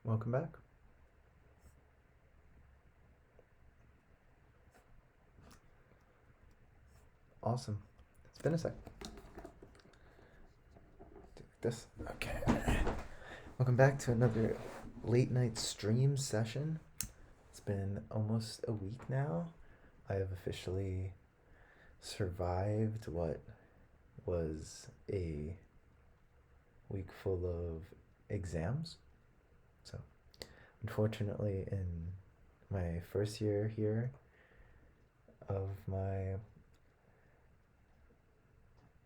Welcome back. Awesome. It's been a sec. This. Okay. Welcome back to another late night stream session. It's been almost a week now. I have officially survived what was a week full of exams. So, unfortunately, in my first year here of my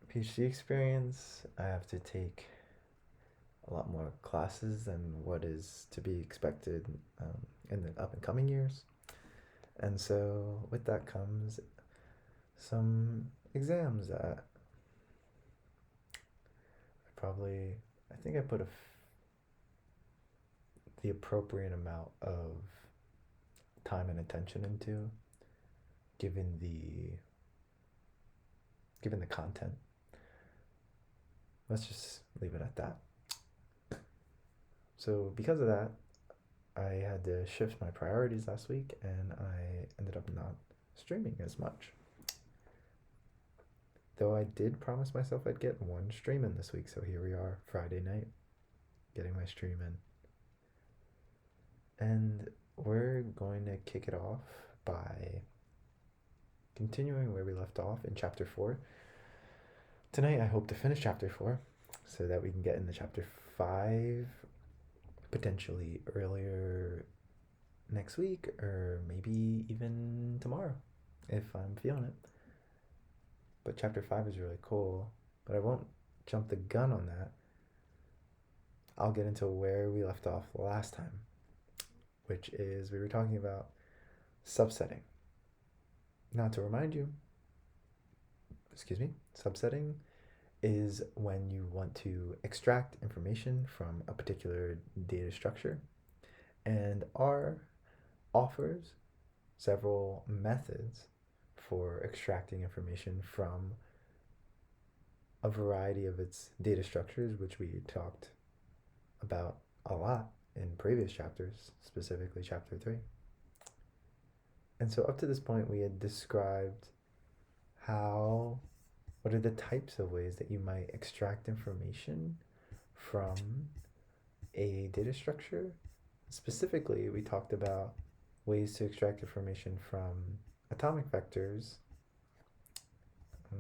PhD experience, I have to take a lot more classes than what is to be expected in the up and coming years. And so with that comes some exams that I think I put the appropriate amount of time and attention into, given the content. Let's just leave it at that. So because of that, I had to shift my priorities last week, and I ended up not streaming as much. Though I did promise myself I'd get one stream in this week, so here we are, Friday night, getting my stream in. And we're going to kick it off by continuing where we left off in Chapter 4. Tonight I hope to finish Chapter 4 so that we can get into Chapter 5 potentially earlier next week, or maybe even tomorrow if I'm feeling it. But Chapter 5 is really cool, but I won't jump the gun on that. I'll get into where we left off last time, which is we were talking about subsetting. Now, to remind you, subsetting is when you want to extract information from a particular data structure, and R offers several methods for extracting information from a variety of its data structures, which we talked about a lot in previous chapters, specifically Chapter 3. And so up to this point, we had described what are the types of ways that you might extract information from a data structure. Specifically, we talked about ways to extract information from atomic vectors,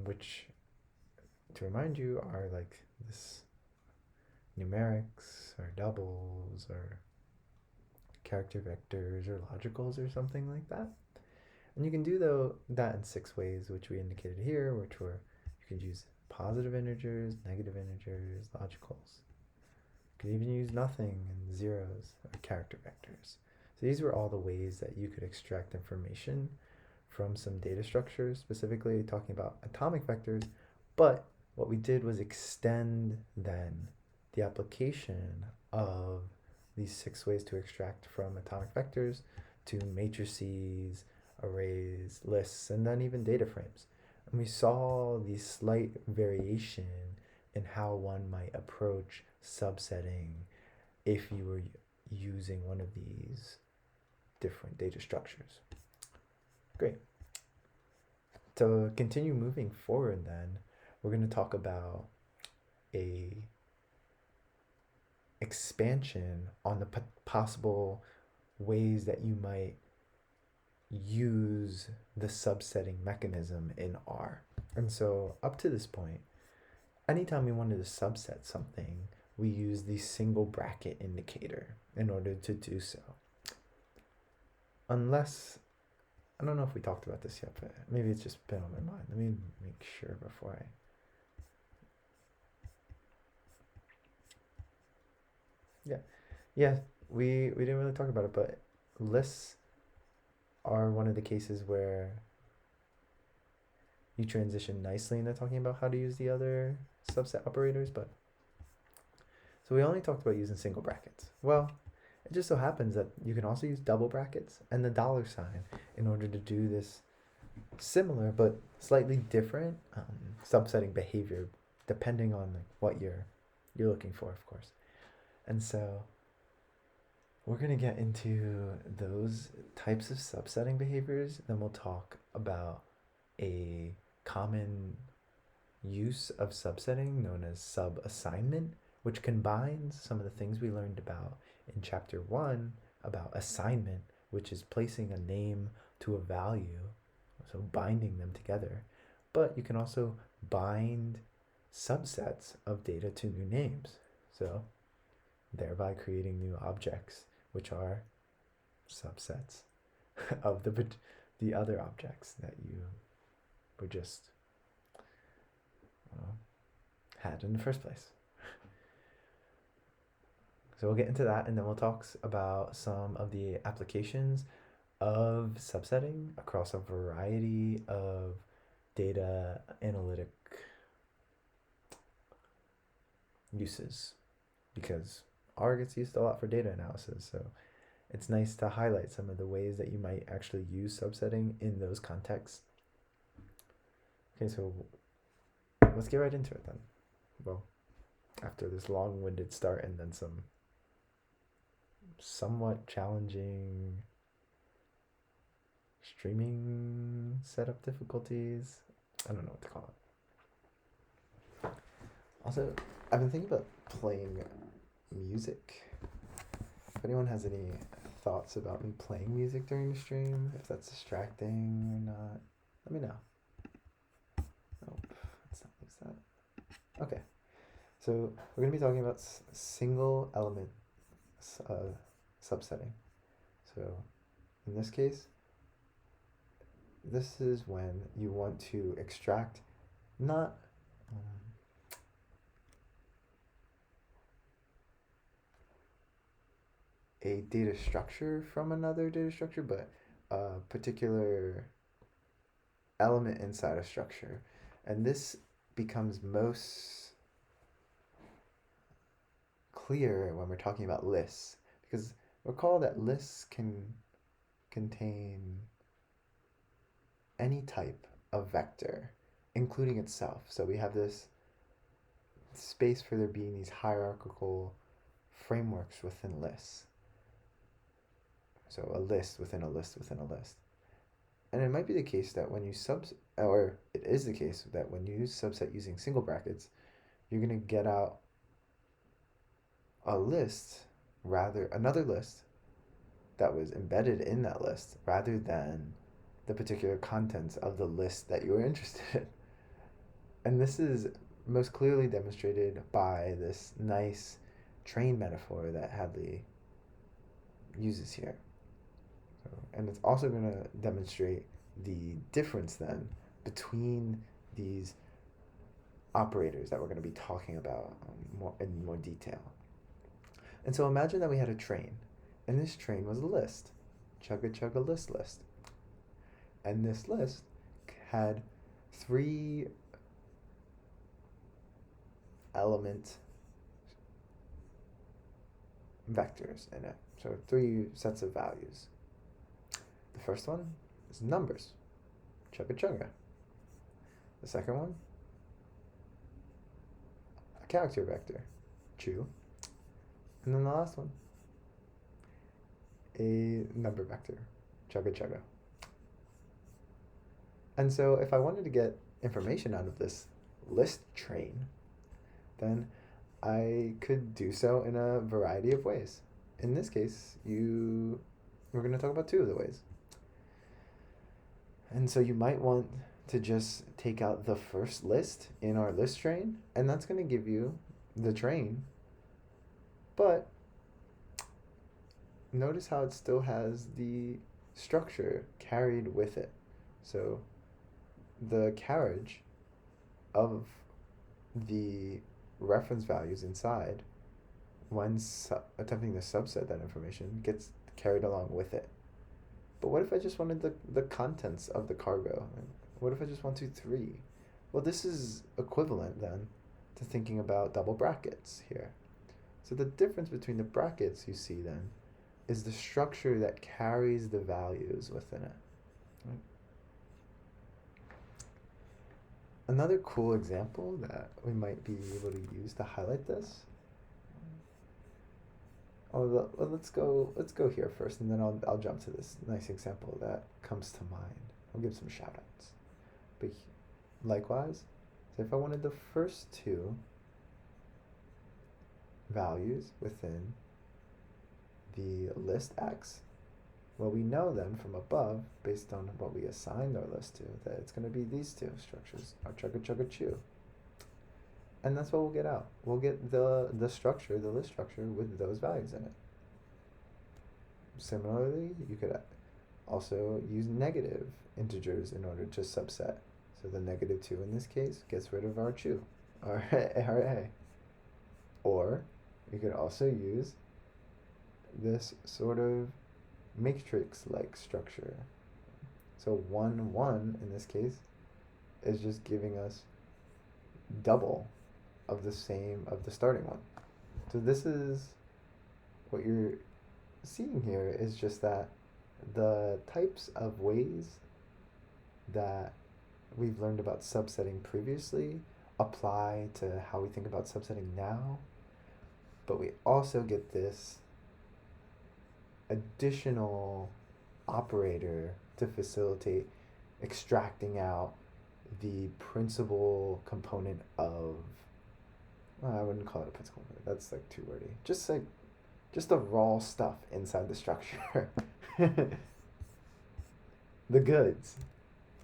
which, to remind you, are like this numerics or doubles or character vectors or logicals or something like that. And you can do that in 6 ways, which we indicated here, which were you can use positive integers, negative integers, logicals. You could even use nothing and zeros or character vectors. So these were all the ways that you could extract information from some data structures, specifically talking about atomic vectors. But what we did was extend then the application of these 6 ways to extract from atomic vectors to matrices, arrays, lists, and then even data frames. And we saw the slight variation in how one might approach subsetting if you were using one of these different data structures. Great. To continue moving forward then, we're going to talk about a expansion on the possible ways that you might use the subsetting mechanism in R. And so up to this point, anytime we wanted to subset something, we use the single bracket indicator in order to do so. Unless, I don't know if we talked about this yet, but maybe it's just been on my mind. Let me make sure before I... Yeah, we didn't really talk about it, but lists are one of the cases where you transition nicely into talking about how to use the other subset operators. But so we only talked about using single brackets. Well, it just so happens that you can also use double brackets and the $sign in order to do this similar but slightly different subsetting behavior, depending on what you're looking for, of course. And so we're going to get into those types of subsetting behaviors. Then we'll talk about a common use of subsetting known as sub-assignment, which combines some of the things we learned about in chapter 1 about assignment, which is placing a name to a value, so binding them together. But you can also bind subsets of data to new names, so thereby creating new objects, which are subsets of the other objects that you were just had in the first place. So we'll get into that, and then we'll talk about some of the applications of subsetting across a variety of data analytic uses, because R gets used a lot for data analysis, so it's nice to highlight some of the ways that you might actually use subsetting in those contexts. Okay, so let's get right into it then. Well, after this long-winded start and then some somewhat challenging streaming setup difficulties, I don't know what to call it. Also, I've been thinking about playing music. If anyone has any thoughts about me playing music during the stream, if that's distracting or not, let me know. Nope, let's not use that. Okay, so we're going to be talking about single element subsetting. So in this case, this is when you want to extract not a data structure from another data structure, but a particular element inside a structure. And this becomes most clear when we're talking about lists, because recall that lists can contain any type of vector, including itself. So we have this space for there being these hierarchical frameworks within lists. So a list within a list within a list. And it might be the case that when you or it is the case that when you use subset using single brackets, you're going to get out another list that was embedded in that list rather than the particular contents of the list that you were interested in. And this is most clearly demonstrated by this nice train metaphor that Hadley uses here. And it's also going to demonstrate the difference then between these operators that we're going to be talking about in more detail. And so imagine that we had a train, and this train was a list, chugga list. And this list had 3 element vectors in it, so 3 sets of values. The first one is numbers, chugga. The second one, a character vector, chew. And then the last one, a number vector, chugga. And so if I wanted to get information out of this list train, then I could do so in a variety of ways. In this case, we're going to talk about 2 of the ways. And so you might want to just take out the first list in our list train, and that's going to give you the train. But notice how it still has the structure carried with it. So the carriage of the reference values inside, when attempting to subset that information, gets carried along with it. But what if I just wanted the contents of the cargo? What if I just want 2, 3? Well, this is equivalent then to thinking about double brackets here. So the difference between the brackets you see then is the structure that carries the values within it. Right? Another cool example that we might be able to use to highlight this. let's go here first, and then I'll jump to this nice example that comes to mind. I'll give some shout outs. But likewise, so if I wanted the first two values within the list X, well, we know then from above, based on what we assigned our list to, that it's going to be these two structures, our chugga chugga chew. And that's what we'll get out. We'll get the structure, the list structure, with those values in it. Similarly, you could also use negative integers in order to subset. So the -2 in this case gets rid of our chew, our A. Or you could also use this sort of matrix-like structure. So 1, 1 in this case is just giving us double of the starting one. So this is what you're seeing here, is just that the types of ways that we've learned about subsetting previously apply to how we think about subsetting now, but we also get this additional operator to facilitate extracting out the principal component of, well, I wouldn't call it a principal component, that's like too wordy, just the raw stuff inside the structure. the goods,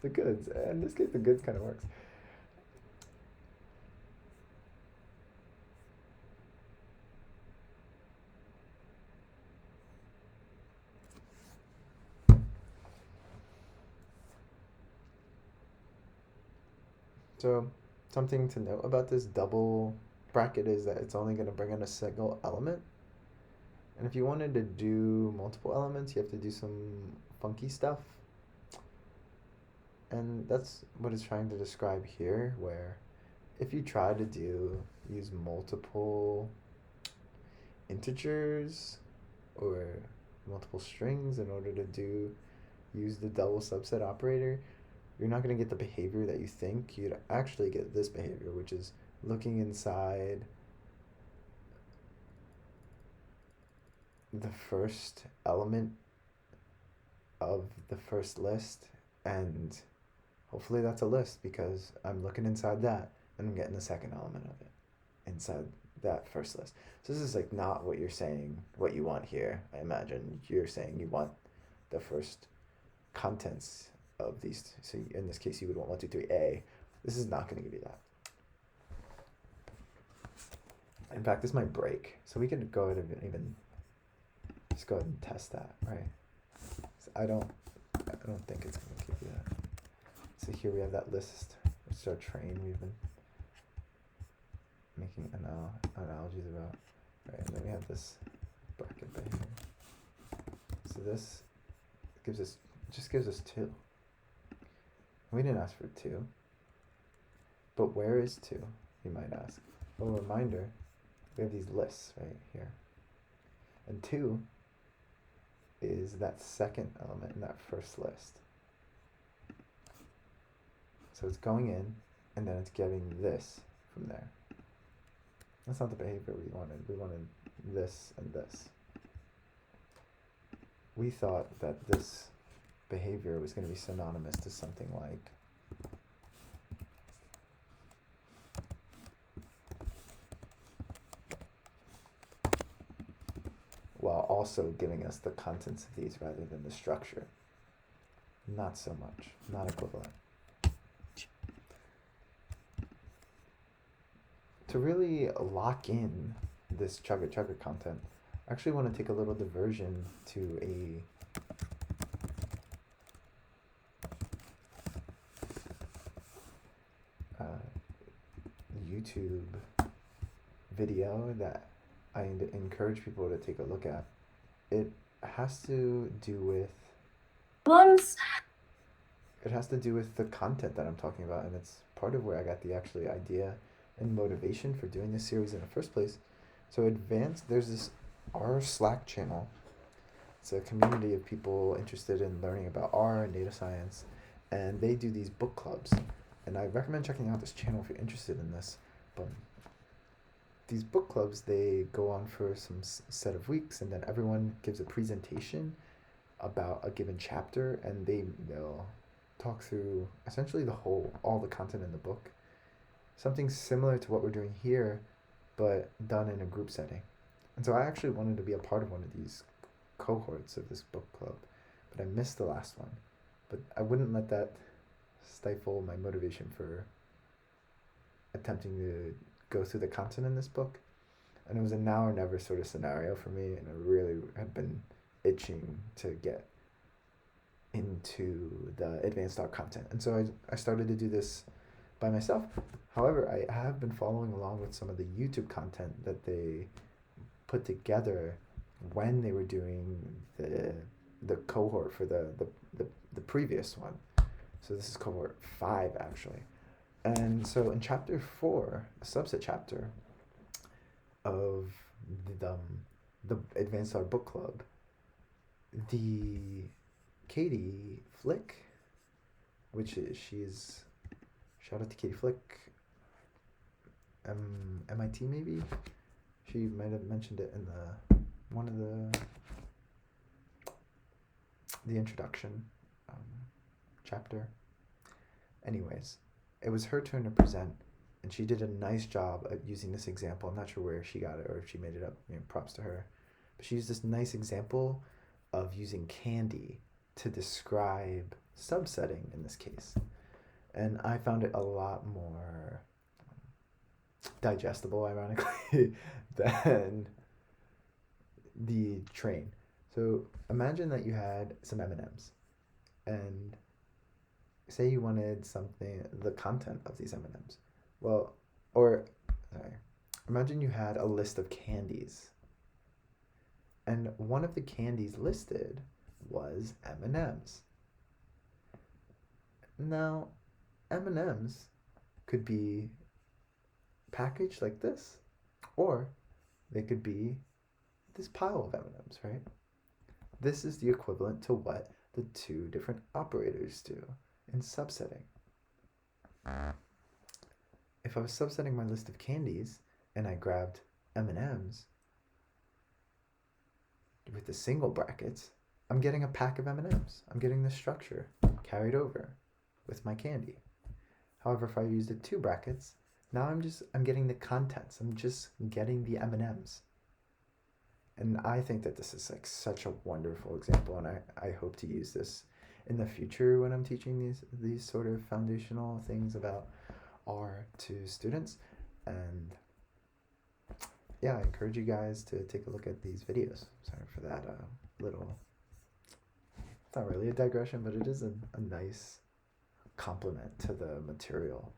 in this case the goods kind of works. So something to note about this double bracket is that it's only going to bring in a single element. And if you wanted to do multiple elements, you have to do some funky stuff. And that's what it's trying to describe here, where if you try to use multiple integers or multiple strings in order to use the double subset operator, you're not going to get the behavior that you think. You'd actually get this behavior, which is looking inside the first element of the first list, and hopefully that's a list because I'm looking inside that and I'm getting the second element of it inside that first list. So this is like not what you're saying, what you want here. I imagine you're saying you want the first contents of these. So in this case, you would want 1, 2, 3A. This is not going to give you that. In fact, this might break. So we could go ahead and even just go ahead and test that, right? So I don't think it's going to give you that. So here we have that list. It's our train we've been making analogies about, right? And then we have this bracket behavior. So this just gives us 2. We didn't ask for 2. But where is 2, you might ask? Well, reminder, we have these lists right here. And 2 is that second element in that first list. So it's going in, and then it's getting this from there. That's not the behavior we wanted. We wanted this and this. We thought that this behavior was going to be synonymous to something like while also giving us the contents of these rather than the structure. Not so much, not equivalent. To really lock in this chugga chugga content, I actually want to take a little diversion to a YouTube video that I encourage people to take a look at. It has to do with It has to do with the content that I'm talking about, and it's part of where I got the actually idea and motivation for doing this series in the first place. So there's this R Slack channel. It's a community of people interested in learning about R and data science, and they do these book clubs. And I recommend checking out this channel if you're interested in this. But these book clubs, they go on for some set of weeks, and then everyone gives a presentation about a given chapter, and they'll talk through essentially all the content in the book. Something similar to what we're doing here, but done in a group setting. And so I actually wanted to be a part of one of these cohorts of this book club, but I missed the last one. But I wouldn't let that stifle my motivation for attempting to go through the content in this book. And it was a now or never sort of scenario for me, and I really had been itching to get into the advanced art content. And so I started to do this by myself. However, I have been following along with some of the YouTube content that they put together when they were doing the cohort for the previous one. So this is cohort 5 actually. And so in chapter 4, a subset chapter of the Advanced Art Book Club, the Katie Flick, she's shout out to Katie Flick, MIT maybe. She might have mentioned it in one of the introduction chapter. Anyways, it was her turn to present, and she did a nice job at using this example. I'm not sure where she got it or if she made it up. Props to her. But she used this nice example of using candy to describe subsetting in this case. And I found it a lot more digestible, ironically, than the train. So imagine that you had some M&Ms, and say you wanted the content of these M&Ms. Imagine you had a list of candies, and one of the candies listed was M&Ms. Now, M&Ms could be packaged like this, or they could be this pile of M&Ms, right? This is the equivalent to what the two different operators do in subsetting. If I was subsetting my list of candies and I grabbed M&Ms with the single brackets, I'm getting a pack of M&Ms. I'm getting the structure carried over with my candy. However, if I used the two brackets, now I'm getting the contents. I'm just getting the M&Ms. And I think that this is like such a wonderful example, and I hope to use this in the future when I'm teaching these sort of foundational things about R to students. And yeah, I encourage you guys to take a look at these videos. Sorry for that little, it's not really a digression, but it is a nice complement to the material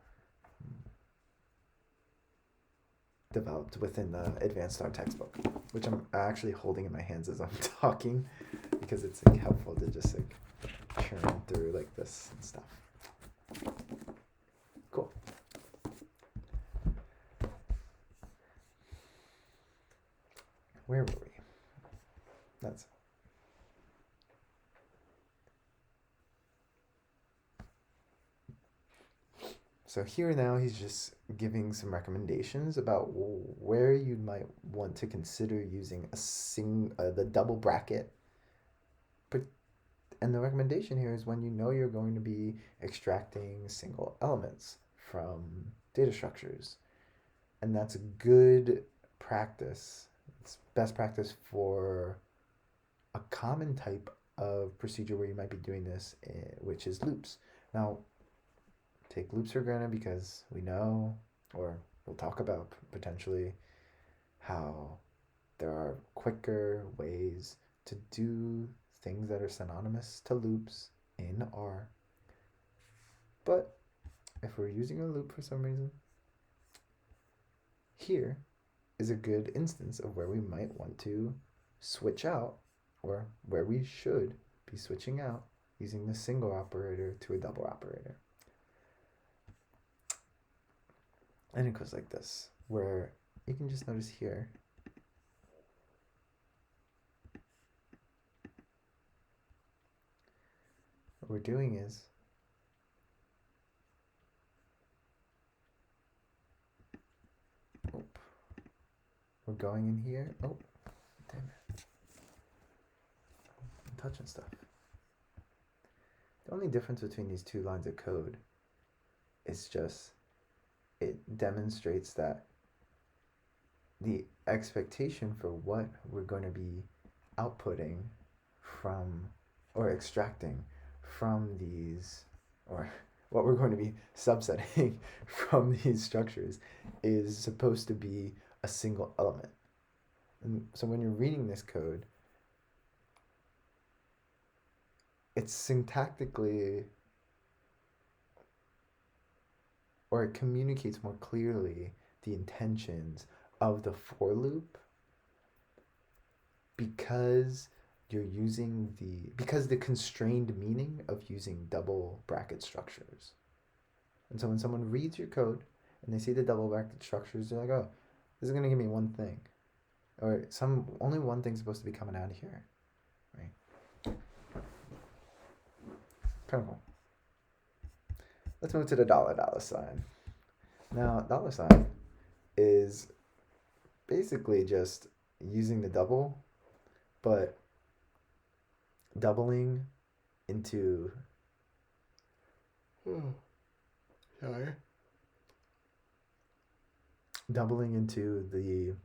developed within the Advanced Art textbook, which I'm actually holding in my hands as I'm talking, because it's like helpful to just like churn through like this and stuff. Cool. Where were we? So here now he's just giving some recommendations about where you might want to consider using the double bracket. And the recommendation here is when you know you're going to be extracting single elements from data structures. And that's a good practice. It's best practice for a common type of procedure where you might be doing this, which is loops. Now, take loops for granted because we know, or we'll talk about potentially, how there are quicker ways to do things that are synonymous to loops in R. But if we're using a loop for some reason, here is a good instance of where we might want to switch out, or where we should be switching out using the single operator to a double operator. And it goes like this, where you can just notice here, what we're doing is we're going in here. Oh, damn it. I'm touching stuff. The only difference between these two lines of code is just it demonstrates that the expectation for what we're going to be outputting from or extracting from these, or what we're going to be subsetting from these structures, is supposed to be a single element. And so when you're reading this code, it's syntactically, or it communicates more clearly the intentions of the for loop, because you're using because the constrained meaning of using double bracket structures. And so when someone reads your code and they see the double bracket structures, they're like, oh, this is going to give me one thing. Or only one thing's supposed to be coming out of here. Right? Kind of cool. Let's move to the $sign. Now, $sign is basically just using the double, but doubling into doubling into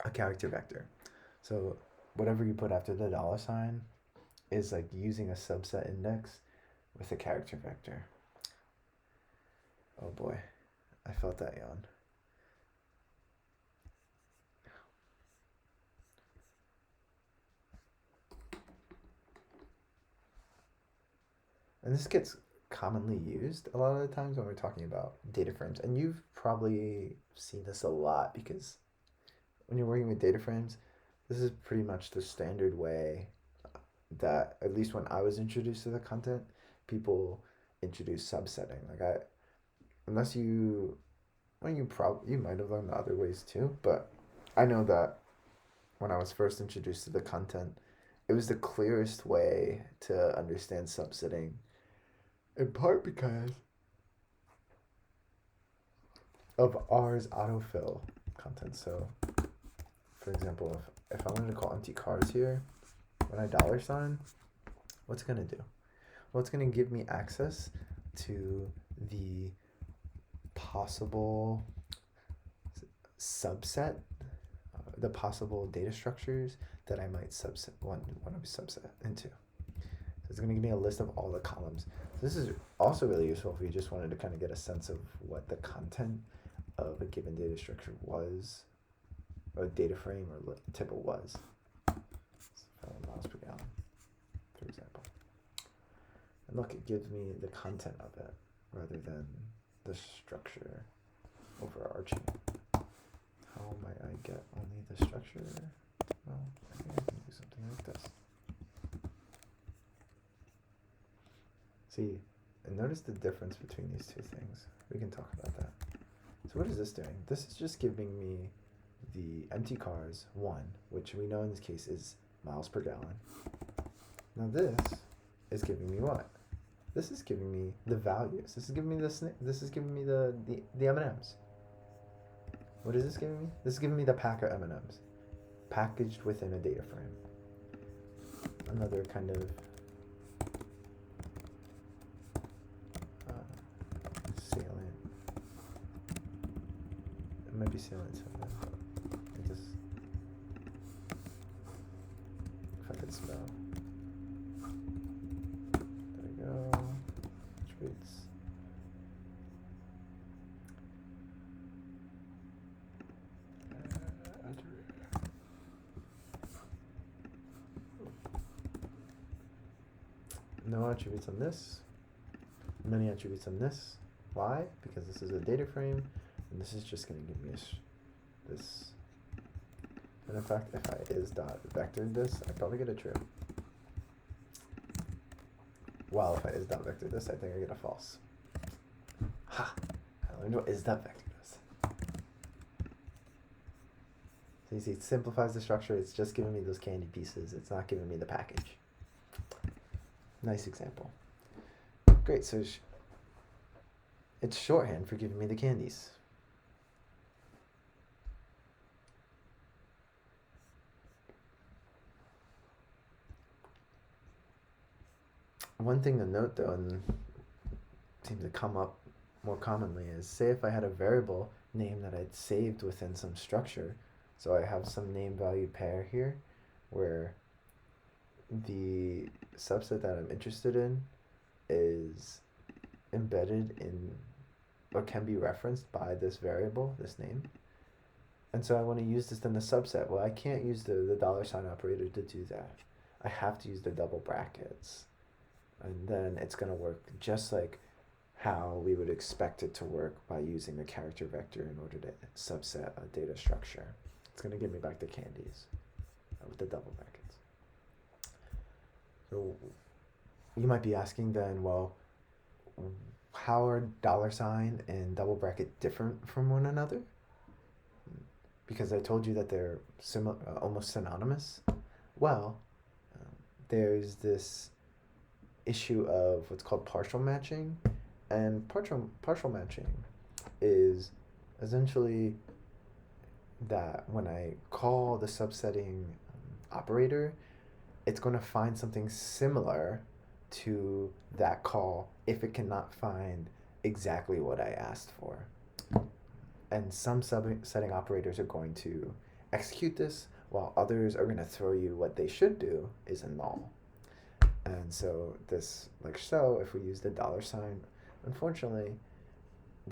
a character vector. So whatever you put after the $sign is like using a subset index with a character vector. Oh boy, I felt that yawn. And this gets commonly used a lot of the times when we're talking about data frames. And you've probably seen this a lot, because when you're working with data frames, this is pretty much the standard way that, at least when I was introduced to the content, people introduce subsetting. Like you might have learned the other ways too, but I know that when I was first introduced to the content, it was the clearest way to understand subsetting, in part because of R's autofill content. So, for example, if I wanted to call empty cars here, when I $sign, what's it going to do? Well, it's going to give me access to the possible subset, the possible data structures that I might want to subset into. So it's going to give me a list of all the columns. So this is also really useful if you just wanted to kind of get a sense of what the content of a given data structure was, or data frame or tibble was. Miles per gallon, for example. And look, it gives me the content of it rather than the structure overarching. How might I get only the structure? Well, I think I can do something like this. See, and notice the difference between these two things. We can talk about that. So what is this doing? This is just giving me the empty cars 1, which we know in this case is miles per gallon. Now this is giving me what? This is giving me the values. This is giving me the M&Ms. What is this giving me? This is giving me the pack of M&Ms packaged within a data frame. Another kind of salient. It might be salient something. If I could spell. There we go. Attributes. No attributes on this. Many attributes on this. Why? Because this is a data frame, and this is just going to give me this. And in fact, if I is.vectored this, I'd probably get a true. Well, if I is.vector this, I think I get a false. Ha! I learned what is.vector does. So you see, it simplifies the structure. It's just giving me those candy pieces. It's not giving me the package. Nice example. Great, so it's shorthand for giving me the candies. one thing to note though, and seems to come up more commonly, is say if I had a variable name that I'd saved within some structure. So I have some name value pair here where the subset that I'm interested in is embedded in or can be referenced by this variable, this name. And so I want to use this in the subset. Well, I can't use the $ operator to do that. I have to use the double brackets. And then it's going to work just like how we would expect it to work by using a character vector in order to subset a data structure. It's going to give me back the candies with the double brackets. So you might be asking then, well, how are $ and double bracket different from one another? Because I told you that they're almost synonymous. Well, there's this issue of what's called partial matching, and partial matching is essentially that when I call the subsetting operator, it's going to find something similar to that call if it cannot find exactly what I asked for. And some subsetting operators are going to execute this, while others are going to throw you what they should do is a null. And so this, like so, if we use the $, unfortunately,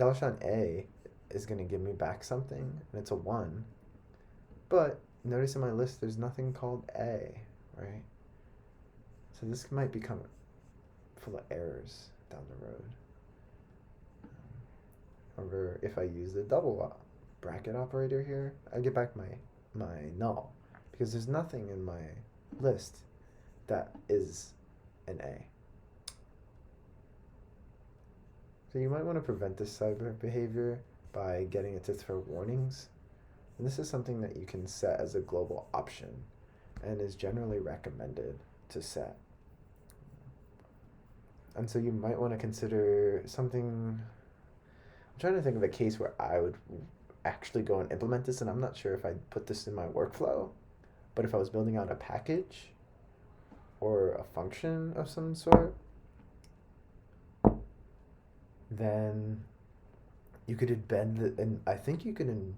$A is going to give me back something, and it's a 1. But notice in my list there's nothing called A, right? So this might become full of errors down the road. However, if I use the double bracket operator here, I get back my null, because there's nothing in my list that is an A. So you might want to prevent this type of behavior by getting it to throw warnings. And this is something that you can set as a global option and is generally recommended to set. And so you might want to consider something. I'm trying to think of a case where I would actually go and implement this, and I'm not sure if I'd put this in my workflow, but if I was building out a package or a function of some sort, then you could embed and I think you can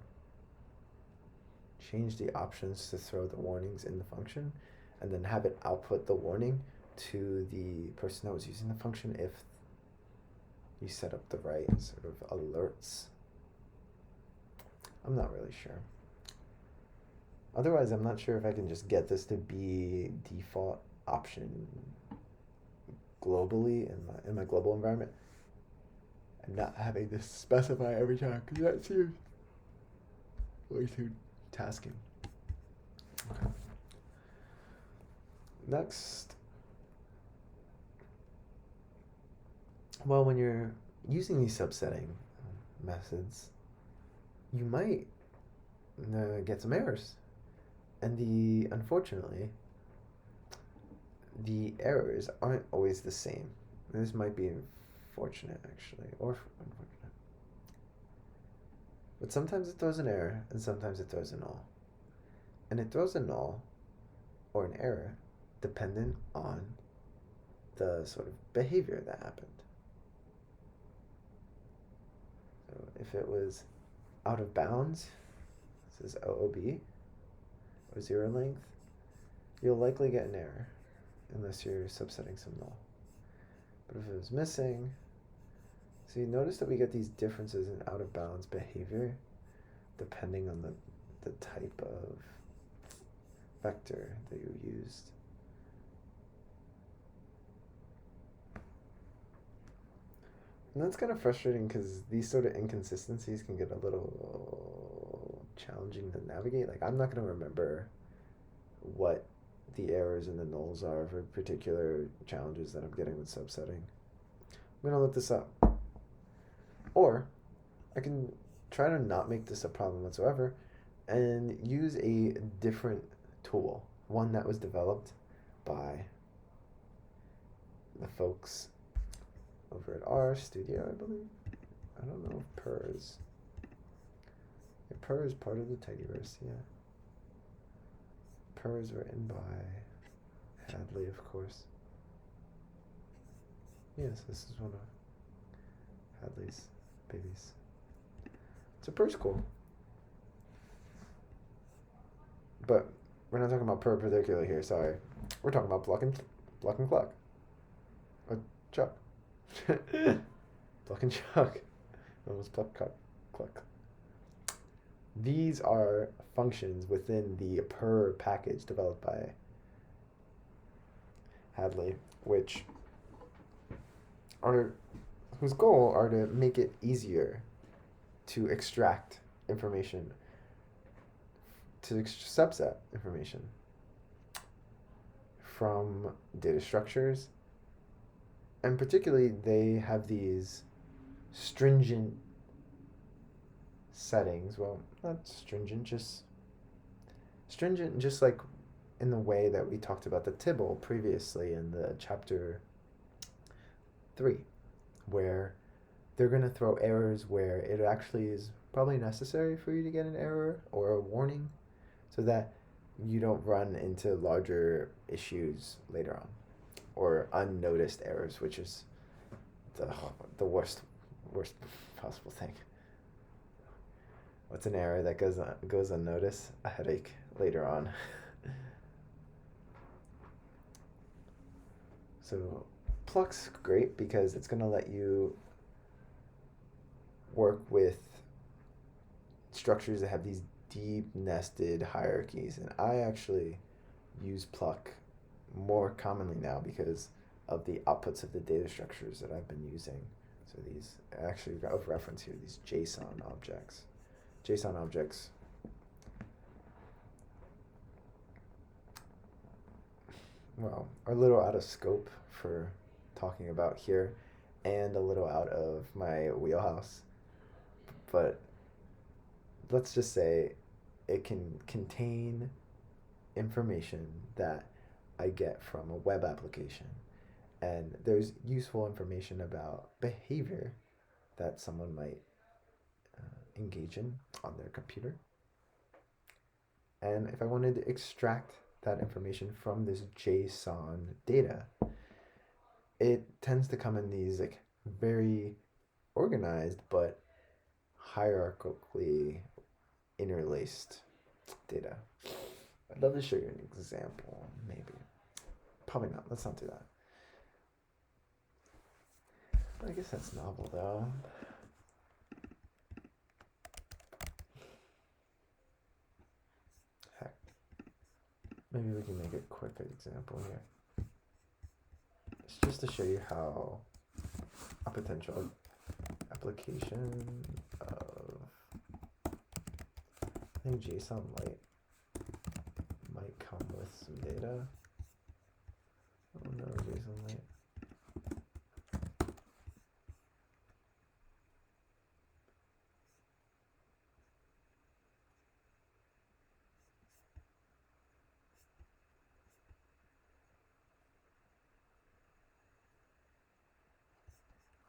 change the options to throw the warnings in the function, and then have it output the warning to the person that was using the function if you set up the right sort of alerts. I'm not really sure. Otherwise, I'm not sure if I can just get this to be default option globally in my global environment, and not having this specify every time, because that seems way too tasking. Okay. Next, well, when you're using these subsetting methods, you might get some errors, and unfortunately, the errors aren't always the same. This might be fortunate, actually, or unfortunate. But sometimes it throws an error, and sometimes it throws a null. And it throws a null or an error dependent on the sort of behavior that happened. So if it was out of bounds, this is OOB, or zero length, you'll likely get an error unless you're subsetting some null. But if it was missing, so you notice that we get these differences in out of bounds behavior depending on the type of vector that you used. And that's kind of frustrating because these sort of inconsistencies can get a little challenging to navigate. Like, I'm not going to remember what the errors and the nulls are for particular challenges that I'm getting with subsetting. I'm going to look this up. Or I can try to not make this a problem whatsoever and use a different tool, one that was developed by the folks over at RStudio, I believe. I don't know if Perr is. Yeah, Perr is part of the Tidyverse, yeah. Perr is written by Hadley, of course. Yes, this is one of Hadley's babies. It's a purse cool. But we're not talking about perpendicular here, sorry. We're talking about pluck and cluck. Or chuck. Pluck and chuck. Almost pluck, cluck. These are functions within the per package developed by Hadley, whose goal are to make it easier to extract information, to subset information from data structures. And particularly, they have these stringent settings. Well, not stringent, just like in the way that we talked about the Tibble previously in the chapter 3, where they're going to throw errors where it actually is probably necessary for you to get an error or a warning, so that you don't run into larger issues later on, or unnoticed errors, which is the worst possible thing. What's an error that goes unnoticed? A headache later on. So Pluck's great because it's going to let you work with structures that have these deep nested hierarchies, and I actually use Pluck more commonly now because of the outputs of the data structures that I've been using. So these, actually of reference here, these JSON objects. JSON objects are a little out of scope for talking about here, and a little out of my wheelhouse. But let's just say it can contain information that I get from a web application. And there's useful information about behavior that someone might engage in on their computer. And if I wanted to extract that information from this JSON data, it tends to come in these like very organized but hierarchically interlaced data. I'd love to show you an example, maybe. Probably not. Let's not do that. But I guess that's novel, though. Heck. Maybe we can make a quick example here. It's just to show you how a potential application of, I think JSON Lite might come with some data. Oh no, JSON Lite.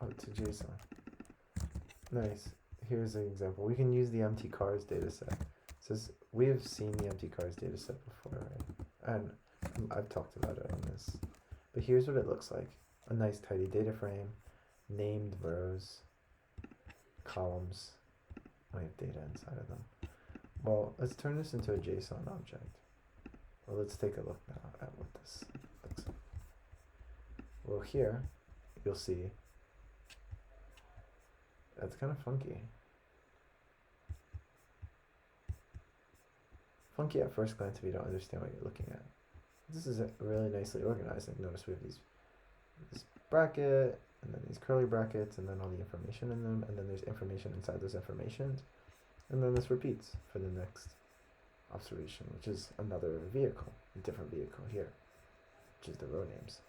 Oh, to JSON. Nice. Here's an example. We can use the empty cars dataset. So we have seen the empty cars dataset before, right? And I've talked about it on this. But here's what it looks like. A nice tidy data frame, named rows, columns. We have data inside of them. Well, let's turn this into a JSON object. Well, let's take a look now at what this looks like. Well, here you'll see that's kind of funky. Funky at first glance if you don't understand what you're looking at. This is really nicely organized. Like, notice we have this bracket, and then these curly brackets, and then all the information in them, and then there's information inside those informations, and then this repeats for the next observation, which is another vehicle, a different vehicle here, which is the row names.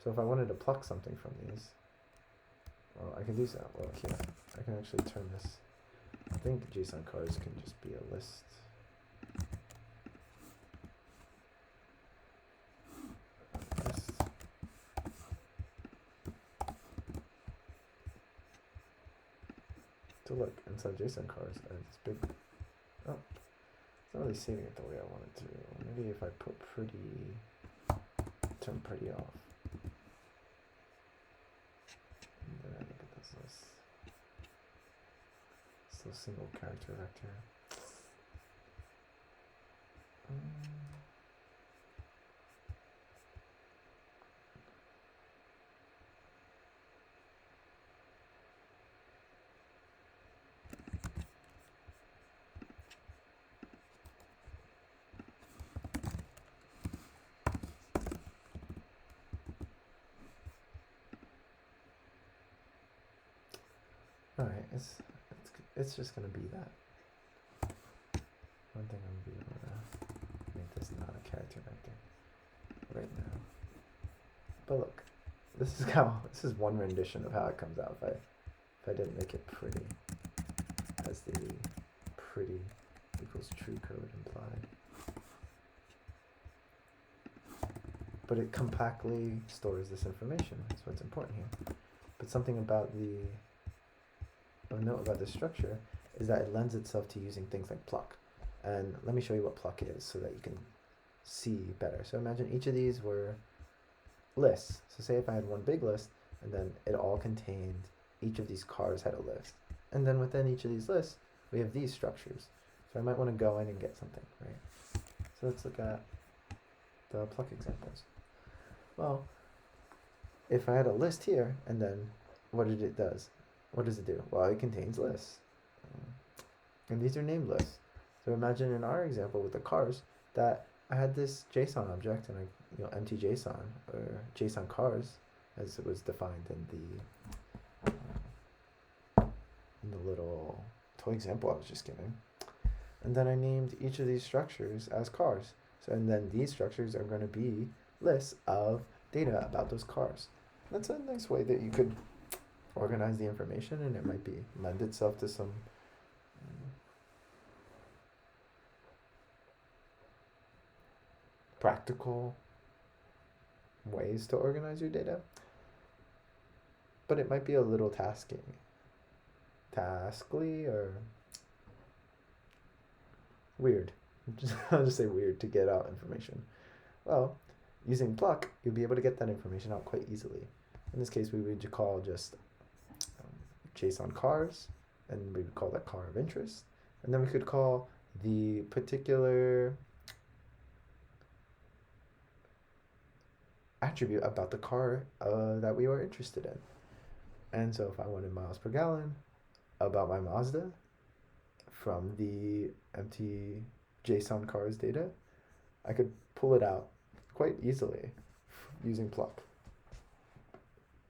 So if I wanted to pluck something from these, well, I can do that. Well, here, I can actually turn this. I think JSON cars can just be a list. To look inside JSON cars, and it's big. Oh, it's not really saving it the way I want it to. Maybe if I put pretty, turn pretty off. So single character vector. Alright, it's just gonna be that. One thing I'm gonna be able to make this not a character vector right now. But look, this is one rendition of how it comes out if I didn't make it pretty, as the pretty equals true code implied. But it compactly stores this information. That's what's important here. But something about of note about this structure is that it lends itself to using things like pluck. And let me show you what pluck is so that you can see better. So imagine each of these were lists. So say if I had one big list and then it all contained, each of these cars had a list. And then within each of these lists, we have these structures. So I might want to go in and get something, right? So let's look at the pluck examples. Well, if I had a list here and then what does it do? Well, it contains lists. And these are named lists. So imagine in our example with the cars that I had this JSON object and empty JSON or JSON cars as it was defined in the little toy example I was just giving. And then I named each of these structures as cars. So and then these structures are going to be lists of data about those cars. That's a nice way that you could organize the information, and it might lend itself to some practical ways to organize your data. But it might be a little taskly or weird. I'll just say weird to get out information. Well, using pluck, you'll be able to get that information out quite easily. In this case, we would call just JSON cars, and we would call that car of interest. And then we could call the particular attribute about the car that we were interested in. And so if I wanted miles per gallon about my Mazda from the empty JSON cars data, I could pull it out quite easily using pluck.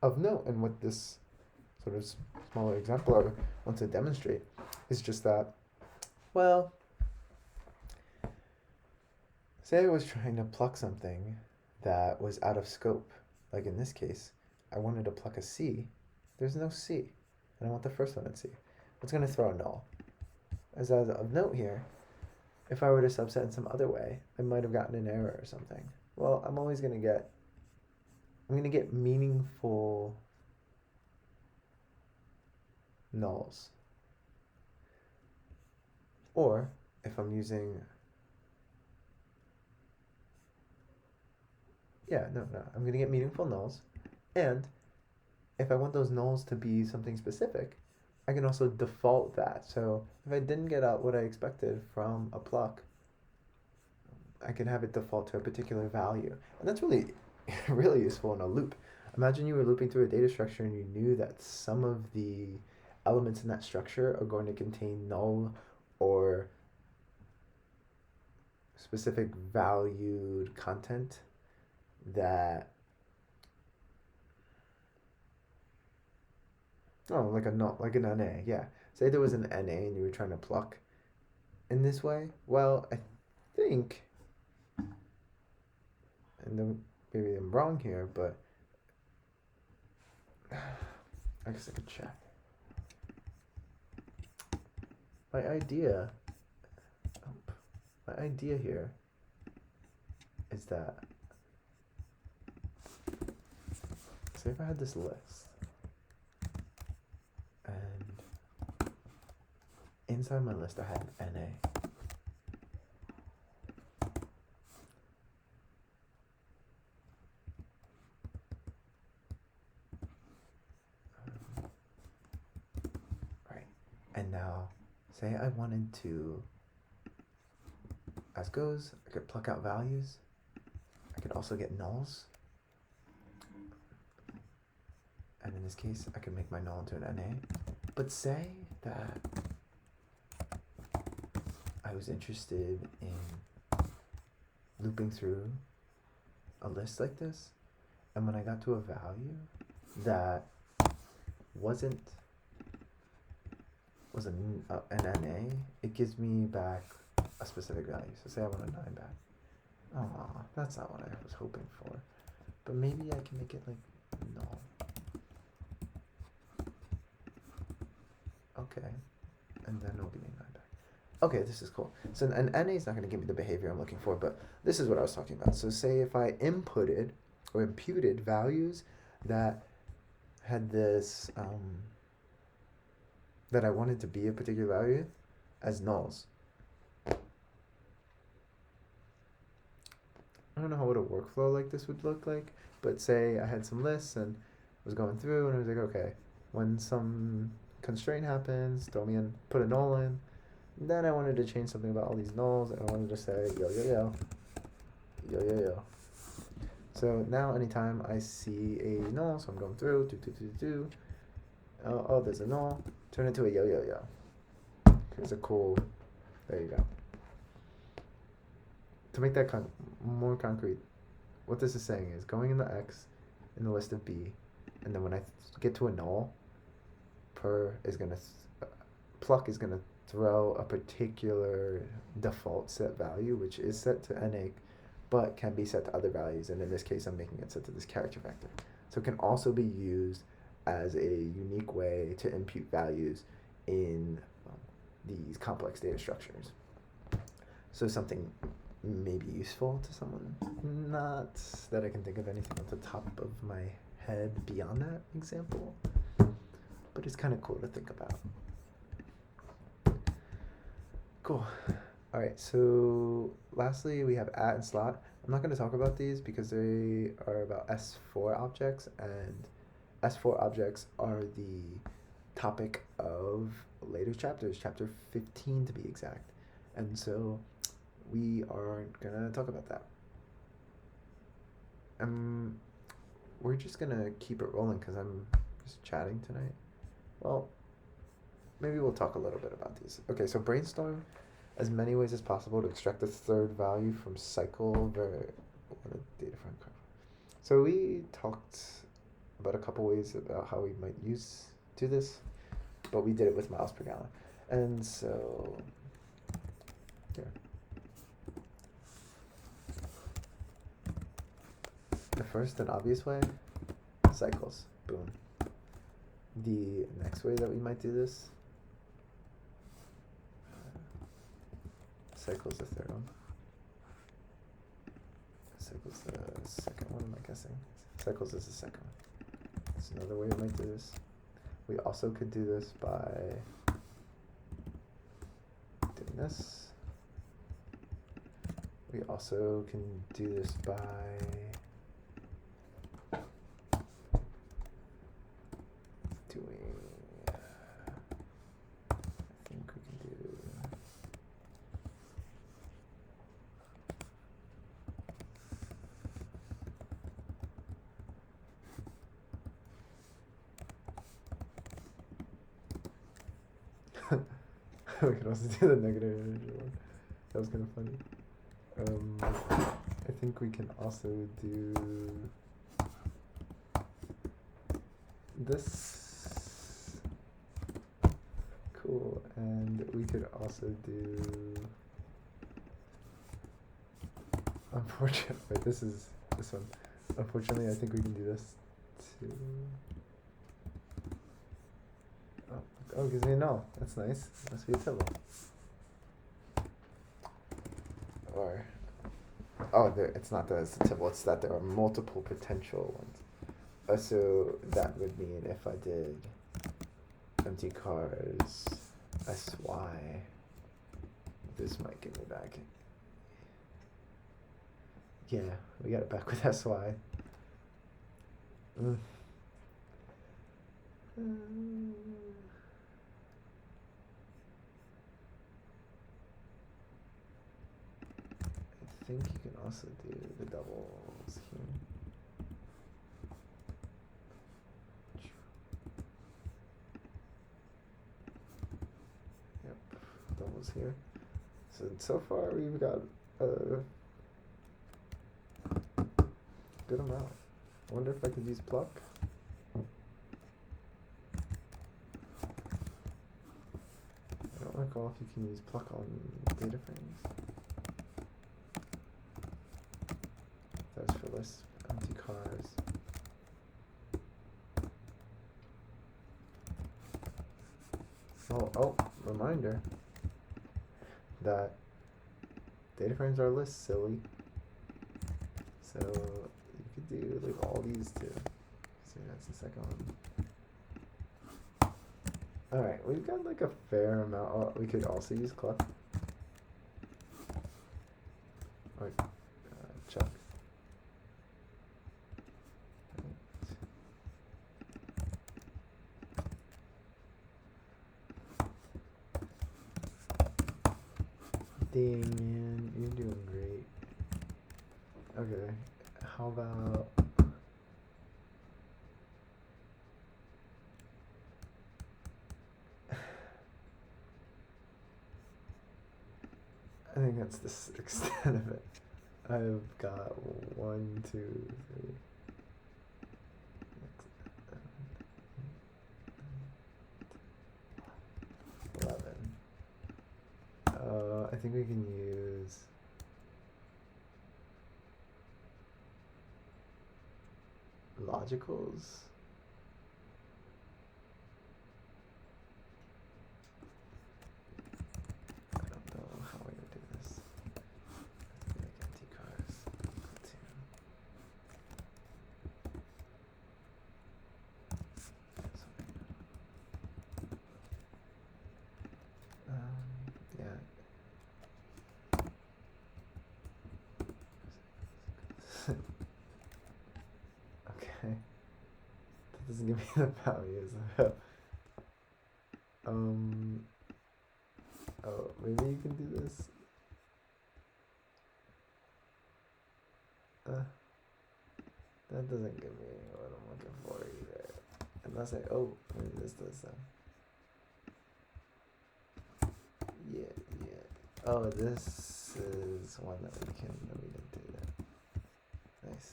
Of note, and what this sort of smaller example I want to demonstrate is just that, well, say I was trying to pluck something that was out of scope. Like in this case, I wanted to pluck a C. There's no C, and I want the first one in C. It's going to throw a null. As of note here, if I were to subset in some other way, I might have gotten an error or something. Well, I'm going to get meaningful nulls. Or if I'm using, I'm going to get meaningful nulls. And if I want those nulls to be something specific, I can also default that. So if I didn't get out what I expected from a pluck, I can have it default to a particular value. And that's really, really useful in a loop. Imagine you were looping through a data structure and you knew that some of the elements in that structure are going to contain null or specific valued content that, like an NA, yeah. Say there was an NA and you were trying to pluck in this way. Well, I think, and then maybe I'm wrong here, but I guess I could check. My idea here is that, say if I had this list, and inside my list I had an NA. And now, say I wanted to, as goes, I could pluck out values. I could also get nulls. And in this case, I could make my null into an NA. But say that I was interested in looping through a list like this, and when I got to a value that wasn't was an NA, it gives me back a specific value. So say I want a 9 back. Oh, that's not what I was hoping for. But maybe I can make it like null. Okay, and then it'll give me 9 back. Okay, this is cool. So an NA is not going to give me the behavior I'm looking for, but this is what I was talking about. So say if I inputted or imputed values that had this, that I wanted to be a particular value as nulls. I don't know what a workflow like this would look like, but say I had some lists and was going through and I was like, okay, when some constraint happens, throw me in, put a null in. Then I wanted to change something about all these nulls, and I wanted to say yo yo yo, yo yo yo. So now anytime I see a null, so I'm going through, oh, there's a null, turn it to a yo yo yo. Here's a cool, there you go. To make that more concrete, what this is saying is going in the X in the list of B, and then when I get to a null, pluck is gonna throw a particular default set value, which is set to NA, but can be set to other values. And in this case, I'm making it set to this character vector. So it can also be used as a unique way to impute values in these complex data structures. So something may be useful to someone. Not that I can think of anything off the top of my head beyond that example, but it's kind of cool to think about. Cool. All right, so lastly, we have at and slot. I'm not going to talk about these because they are about S4 objects, and S4 objects are the topic of later chapters, chapter 15 to be exact. And so we aren't going to talk about that. We're just going to keep it rolling because I'm just chatting tonight. Well, maybe we'll talk a little bit about these. Okay, so brainstorm as many ways as possible to extract the third value from cycle data frame. So we talked about a couple ways about how we might do this, but we did it with miles per gallon. And so here. The first and obvious way, cycles. Boom. The next way that we might do this, cycles the third one. Cycles the second one, am I guessing? Cycles is the second one. That's another way we might do this. We also could do this by doing this. We also can do this by doing, I think we can do, we can also do the negative integer one. That was kind of funny. I think we can also do this. Cool. And we could also do, unfortunately, wait, this one. Unfortunately, I think we can do this too. Oh, gives me a null. That's nice. Must be a tibble. Or, oh, it's not that it's a tibble. It's that there are multiple potential ones. So that would mean if I did empty cars sy, this might give me back. Yeah, we got it back with sy. think you can also do the doubles here. Yep, doubles here. So far we've got a good amount. I wonder if I could use pluck. I don't recall if you can use pluck on data frames. That was for lists, empty cars. Oh, reminder that data frames are lists, silly. So you could do like all these too. So that's the second one. Alright, we've got like a fair amount. Oh, we could also use cluck. Or chuck. Dang, man, you're doing great. Okay, how about I think that's the extent of it. I've got 1, 2, 3. 11. I think we can use logicals. I don't know how we're gonna do this. Let's make empty cars. Yeah. Okay. That doesn't give me the values. Oh, maybe you can do this. That doesn't give me what I'm looking for either. Unless maybe this does then. Yeah. Oh, this is one that we didn't do that. Nice.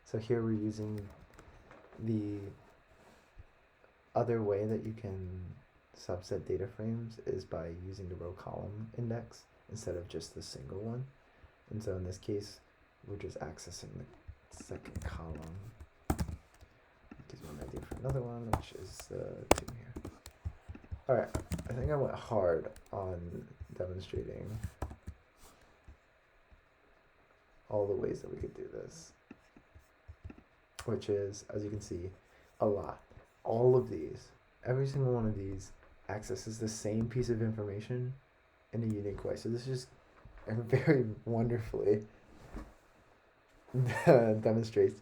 So here we're using the other way that you can subset data frames is by using the row column index instead of just the single one. And so in this case, we're just accessing the second column. Gives me an idea for another one, which is 2 here. Alright, I think I went hard on demonstrating all the ways that we could do this, which is, as you can see, a lot. All of these, every single one of these accesses the same piece of information in a unique way. So this just very wonderfully demonstrates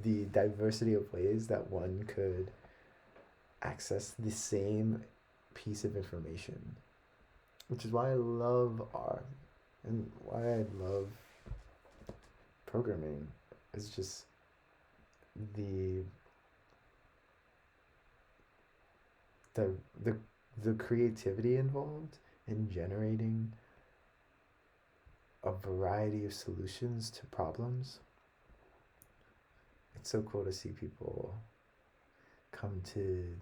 the diversity of ways that one could access the same piece of information, which is why I love R and why I love programming. It's just the creativity involved in generating a variety of solutions to problems. It's so cool to see people come to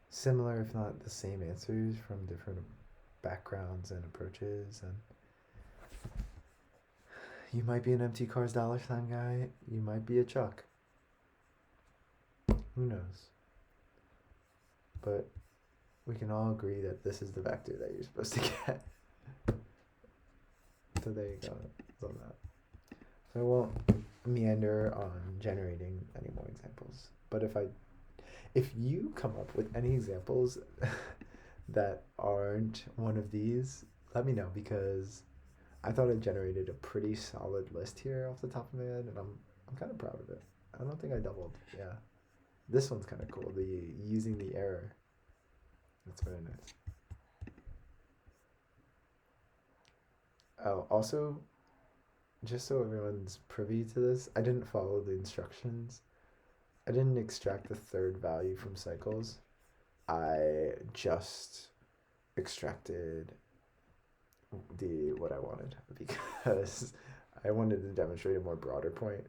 similar, if not the same, answers from different backgrounds and approaches. And you might be an empty cars $ guy, you might be a Chuck. Who knows? But we can all agree that this is the vector that you're supposed to get. So there you go. It's on that. So I won't meander on generating any more examples. But if you come up with any examples that aren't one of these, let me know, because I thought I generated a pretty solid list here off the top of my head, and I'm kind of proud of it. I don't think I doubled. Yeah. This one's kind of cool, the using the error. That's very nice. Oh, also, just so everyone's privy to this, I didn't follow the instructions. I didn't extract the third value from cycles. I just extracted what I wanted because I wanted to demonstrate a more broader point.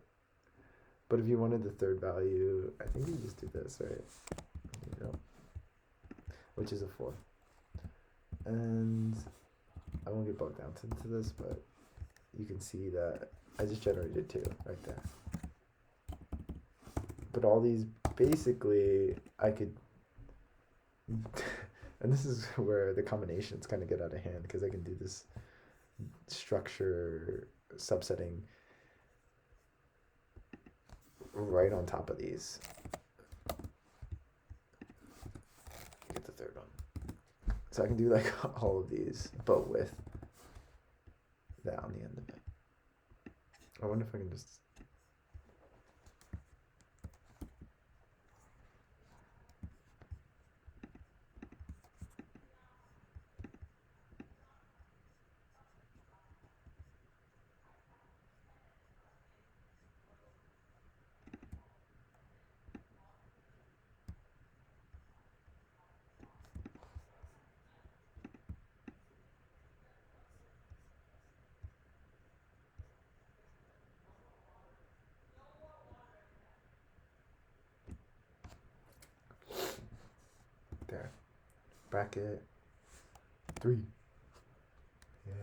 But if you wanted the third value, I think you just do this, right? You know, which is a 4. And I won't get bogged down into this, but you can see that I just generated 2 right there. But all these, basically, I could, and this is where the combinations kind of get out of hand, because I can do this structure subsetting right on top of these. Get the third one. So I can do like all of these, but with that on the end of it. I wonder if I can just... There. Bracket 3. Yeah.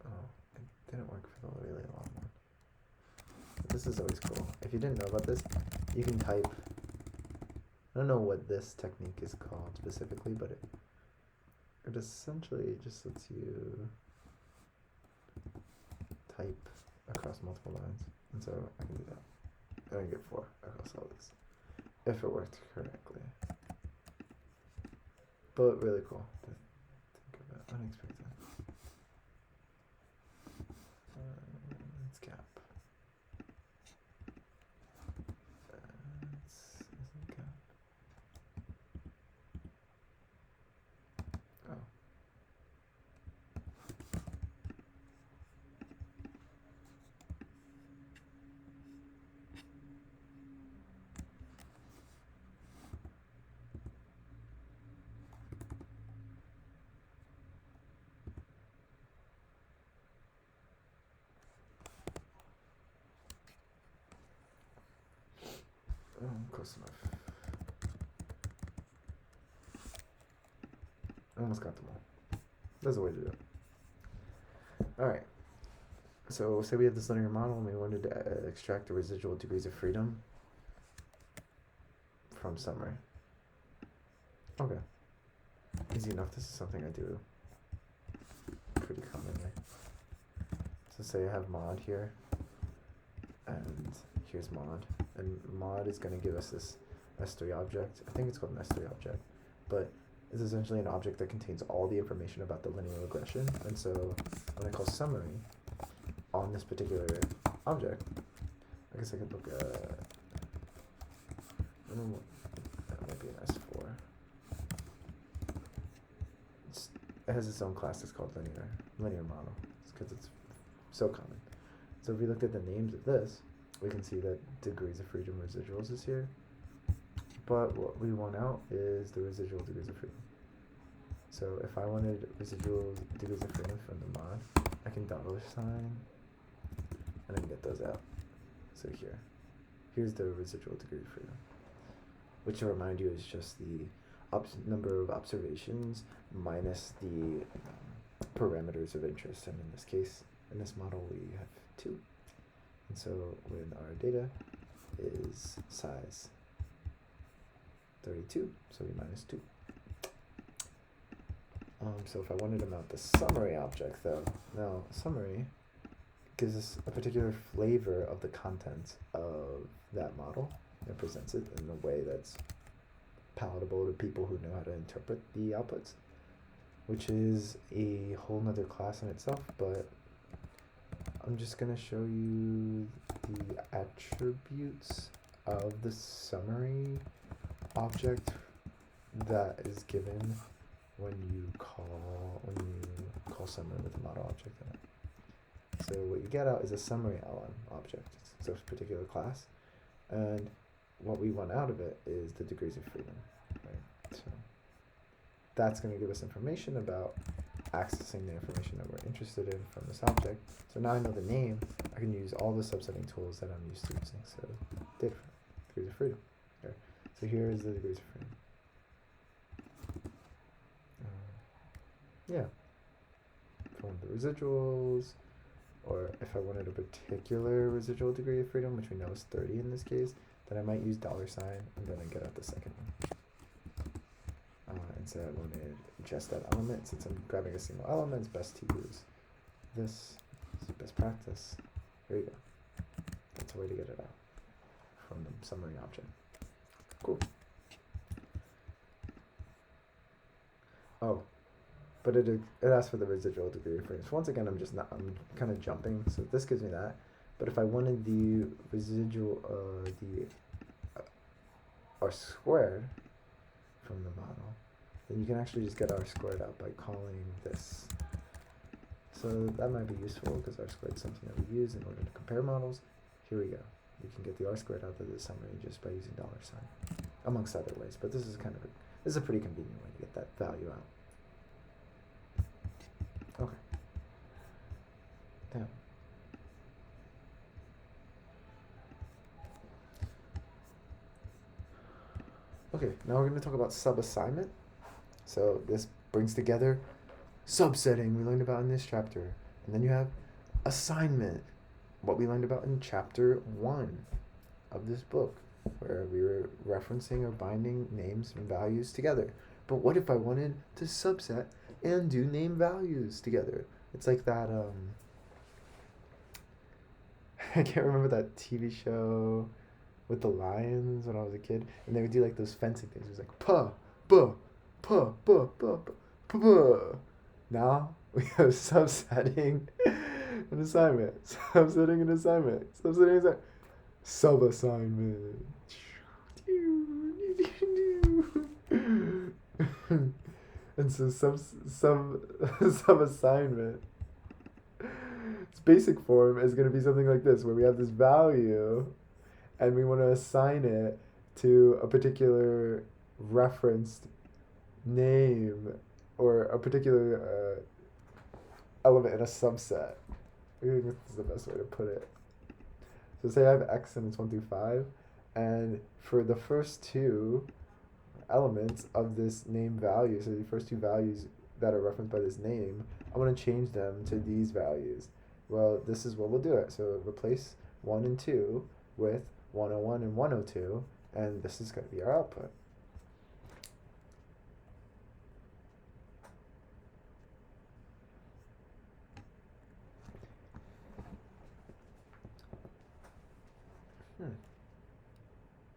Oh, it didn't work for the really long one. But this is always cool. If you didn't know about this, you can type. I don't know what this technique is called specifically, but it essentially just lets you type across multiple lines. And so I can do that. I can get 4 across all these. If it worked correctly. But really cool to think about. Unexpected. Let's gap. Isn't gap. Oh. Close enough. I almost got them all. There's a way to do it. Alright. So say we have this linear model and we wanted to extract the residual degrees of freedom from summary. Okay. Easy enough. This is something I do pretty commonly. So say I have mod here, and here's mod, and mod is going to give us this S3 object. I think it's called an S3 object, but it's essentially an object that contains all the information about the linear regression. And so when I call summary on this particular object, I guess I could look at, I don't know, that might be an S4. It has its own class that's called linear model. It's because it's so common. So if we looked at the names of this, we can see that degrees of freedom residuals is here. But what we want out is the residual degrees of freedom. So if I wanted residual degrees of freedom from the mod, I can $sign and I can get those out. So here's the residual degree of freedom, which to remind you is just the number of observations minus the parameters of interest. And in this case, in this model, we have 2. And so when our data is size 32, so we minus 2. So if I wanted to mount the summary object, though, now summary gives us a particular flavor of the content of that model. It presents it in a way that's palatable to people who know how to interpret the outputs, which is a whole nother class in itself, but I'm just going to show you the attributes of the summary object that is given when you call summary with a model object in it. So what you get out is a summary LM object. It's a particular class. And what we want out of it is the degrees of freedom, right? So that's going to give us information about accessing the information that we're interested in from this object. So now I know the name, I can use all the subsetting tools that I'm used to using. So data frame, degrees of freedom. Okay. So here is the degrees of freedom. Yeah. If I want the residuals, or if I wanted a particular residual degree of freedom, which we know is 30 in this case, then I might use $, and then I get out the second one. And so I wanted just that element. Since I'm grabbing a single element, it's best to use this. This is best practice. There you go. That's a way to get it out from the summary object. Cool. Oh, but it asks for the residual degree of freedom. So once again, I'm kind of jumping. So this gives me that. But if I wanted the residual, r squared from the model, then you can actually just get r squared out by calling this. So that might be useful because r squared is something that we use in order to compare models. Here we go. You can get the r squared out of the summary just by using $, amongst other ways. But this is a pretty convenient way to get that value out. Okay. Damn. Okay, now we're going to talk about sub-assignment. So this brings together subsetting we learned about in this chapter. And then you have assignment, what we learned about in chapter 1 of this book, where we were referencing or binding names and values together. But what if I wanted to subset and do name values together? It's like that, I can't remember that TV show with the lions when I was a kid, and they would do like those fencing things. It was like pa, ba, pa, ba, ba, ba, pa, ba. Now we have subsetting an assignment, subsetting an assignment, subsetting an assignment, sub-assignment. And so sub-assignment, its basic form is going to be something like this, where we have this value and we want to assign it to a particular referenced name or a particular element in a subset. I think this is the best way to put it. So say I have x and it's 1 through 5, and for the first two elements of this name value, so the first two values that are referenced by this name, I want to change them to these values. Well, this is what we'll do it. So replace 1 and 2 with 101 and 102, and this is going to be our output.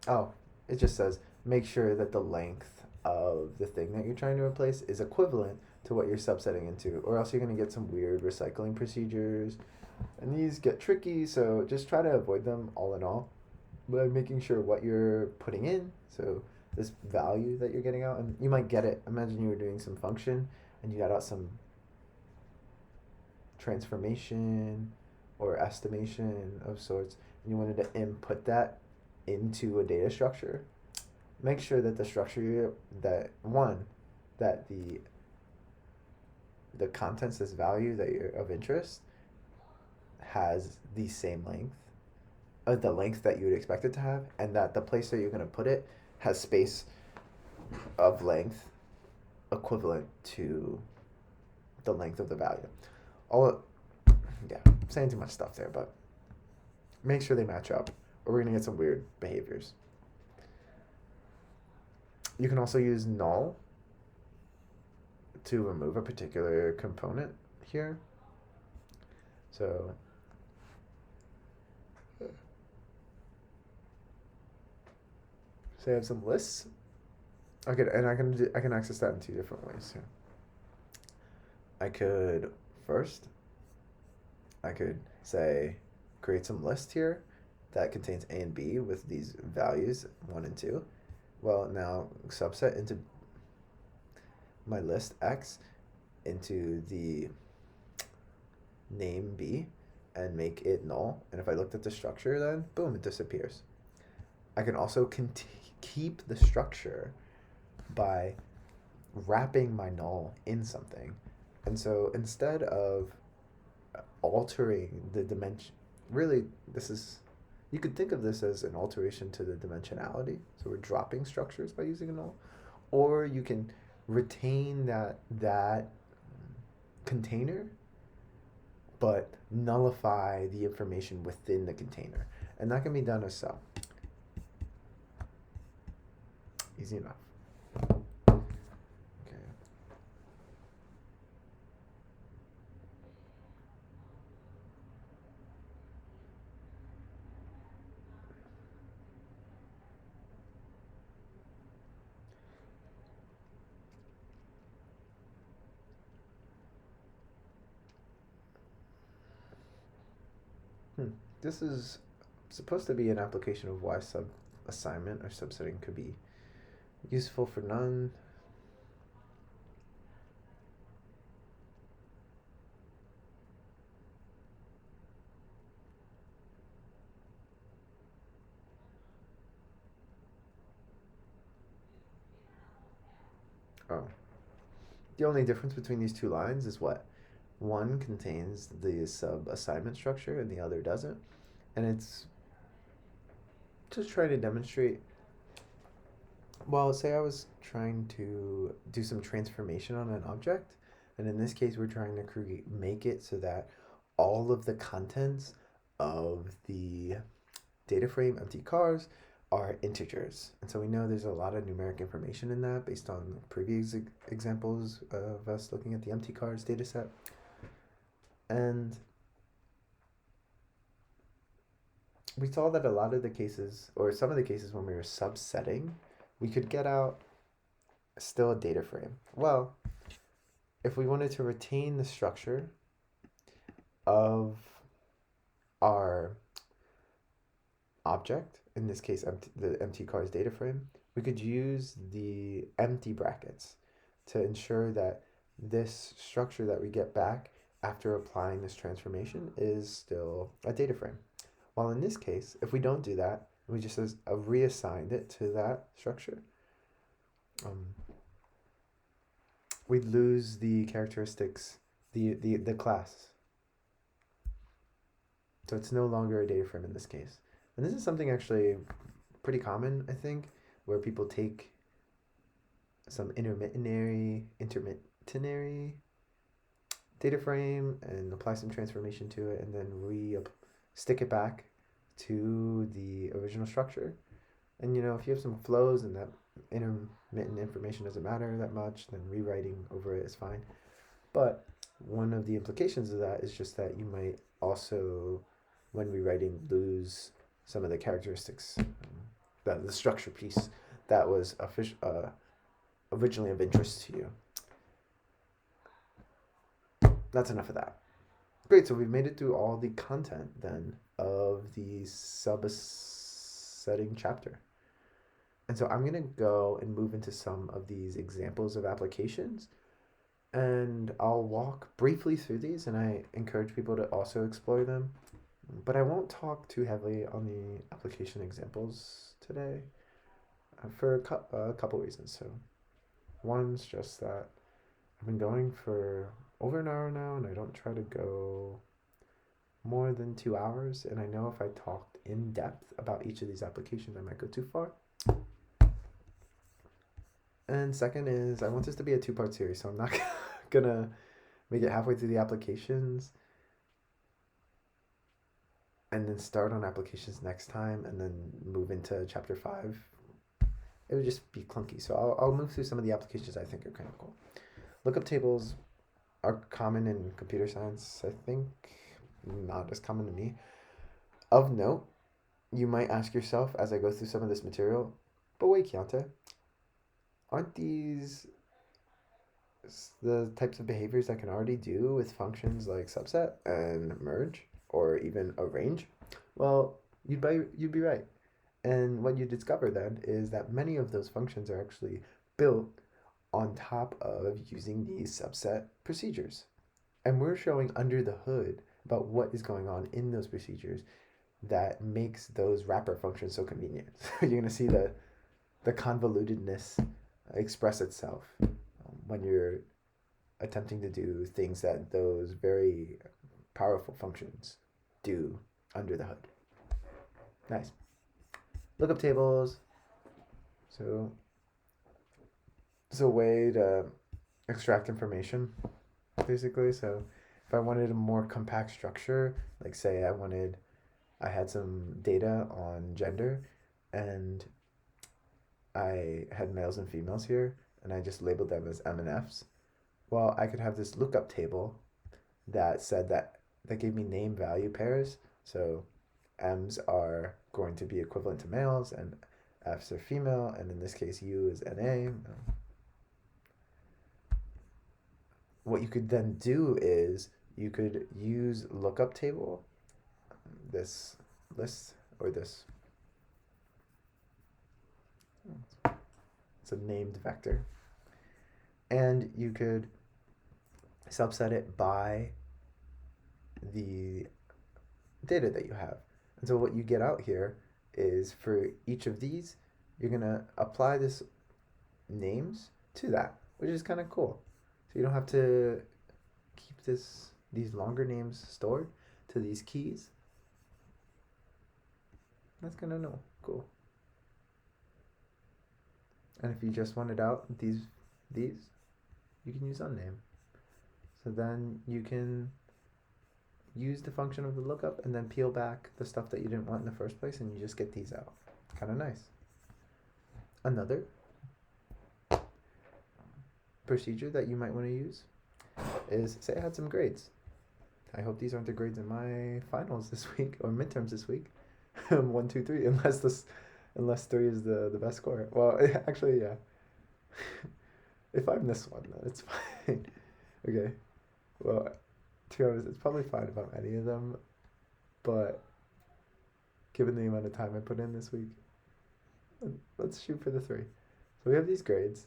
Oh, it just says make sure that the length of the thing that you're trying to replace is equivalent to what you're subsetting into, or else you're going to get some weird recycling procedures, and these get tricky, so just try to avoid them all in all by making sure what you're putting in, so this value that you're getting out, and you might get it, imagine you were doing some function and you got out some transformation or estimation of sorts, and you wanted to input that into a data structure. Make sure that the structure that the contents, this value that you're of interest, has the same length, the length that you would expect it to have, and that the place that you're going to put it has space of length equivalent to the length of the value. I'm saying too much stuff there, but make sure they match up, or we're going to get some weird behaviors. You can also use null to remove a particular component here. So say I have some lists. Okay, and I can access that in two different ways here. I could say create some list here that contains A and B with these values 1 and 2. Well, now subset into my list X into the name B, and make it null. And if I looked at the structure, then boom, it disappears. I can also keep the structure by wrapping my null in something. And so instead of altering the dimension, really, you could think of this as an alteration to the dimensionality. So we're dropping structures by using a null. Or you can retain that container, but nullify the information within the container. And that can be done as so. Easy enough. Okay. This is supposed to be an application of why sub-assignment or subsetting could be useful for none. Oh. The only difference between these two lines is what? One contains the sub-assignment structure and the other doesn't. And it's just trying to demonstrate, well, say I was trying to do some transformation on an object, and in this case we're trying to make it so that all of the contents of the data frame empty cars are integers. And so we know there's a lot of numeric information in that based on previous examples of us looking at the empty cars data set. And we saw that a lot of the cases, or some of the cases when we were subsetting, we could get out still a data frame. Well, if we wanted to retain the structure of our object, in this case the empty cars data frame, we could use the empty brackets to ensure that this structure that we get back after applying this transformation is still a data frame. While in this case, if we don't do that, we just reassigned it to that structure, we'd lose the characteristics, the class. So it's no longer a data frame in this case. And this is something actually pretty common, I think, where people take some intermittentary data frame and apply some transformation to it, and then stick it back to the original structure. And if you have some flows and that intermittent information doesn't matter that much, then rewriting over it is fine. But one of the implications of that is just that you might also, when rewriting, lose some of the characteristics, the structure piece that was originally of interest to you. That's enough of that. Great, so we've made it through all the content then of the subsetting chapter. And so I'm going to go and move into some of these examples of applications, and I'll walk briefly through these, and I encourage people to also explore them. But I won't talk too heavily on the application examples today for a couple reasons. So one's just that I've been going for over an hour now, and I don't try to go more than 2 hours. And I know if I talked in depth about each of these applications, I might go too far. And second is I want this to be a 2-part series, so I'm not gonna make it halfway through the applications and then start on applications next time and then move into chapter 5. It would just be clunky. So I'll move through some of the applications I think are kind of cool. Lookup tables are common in computer science, I think. Not as common to me. Of note, you might ask yourself as I go through some of this material, but wait, Keontae, aren't these the types of behaviors I can already do with functions like subset and merge or even arrange? Well, you'd be right. And what you discover then is that many of those functions are actually built on top of using these subset procedures. And we're showing under the hood about what is going on in those procedures that makes those wrapper functions so convenient. So you're going to see the convolutedness express itself when you're attempting to do things that those very powerful functions do under the hood. Nice. Lookup tables. So it's a way to extract information, basically. So if I wanted a more compact structure, like say I had some data on gender and I had males and females here and I just labeled them as M and Fs. Well, I could have this lookup table that said that gave me name value pairs. So M's are going to be equivalent to males and F's are female, and in this case U is NA. What you could then do is you could use lookup table, this list or this. It's a named vector. And you could subset it by the data that you have. And so what you get out here is for each of these, you're going to apply this names to that, which is kind of cool. So you don't have to keep these longer names stored to these keys. That's kind of cool. And if you just wanted out these, you can use unname. So then you can use the function of the lookup and then peel back the stuff that you didn't want in the first place, and you just get these out. Kind of nice. Another procedure that you might want to use is, say I had some grades. I hope these aren't the grades in my finals this week or midterms this week. 1, 2, 3, unless 3 is the best score. Well, actually, yeah. If I miss one, then it's fine. Okay. Well, to be honest, it's probably fine if I'm any of them, but given the amount of time I put in this week, let's shoot for the 3. So we have these grades.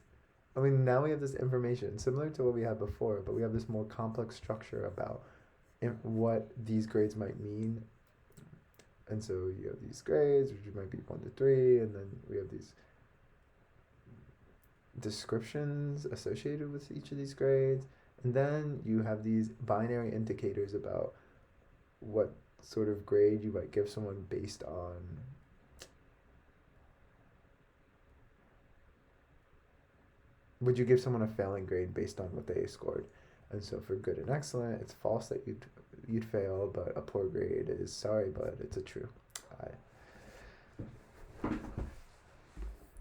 I mean, now we have this information similar to what we had before, but we have this more complex structure about what these grades might mean. And so you have these grades, which might be 1 to 3, and then we have these descriptions associated with each of these grades. And then you have these binary indicators about what sort of grade you might give someone based on would you give someone a failing grade based on what they scored. And so for good and excellent, it's false that you'd fail, but a poor grade is sorry, but it's a true.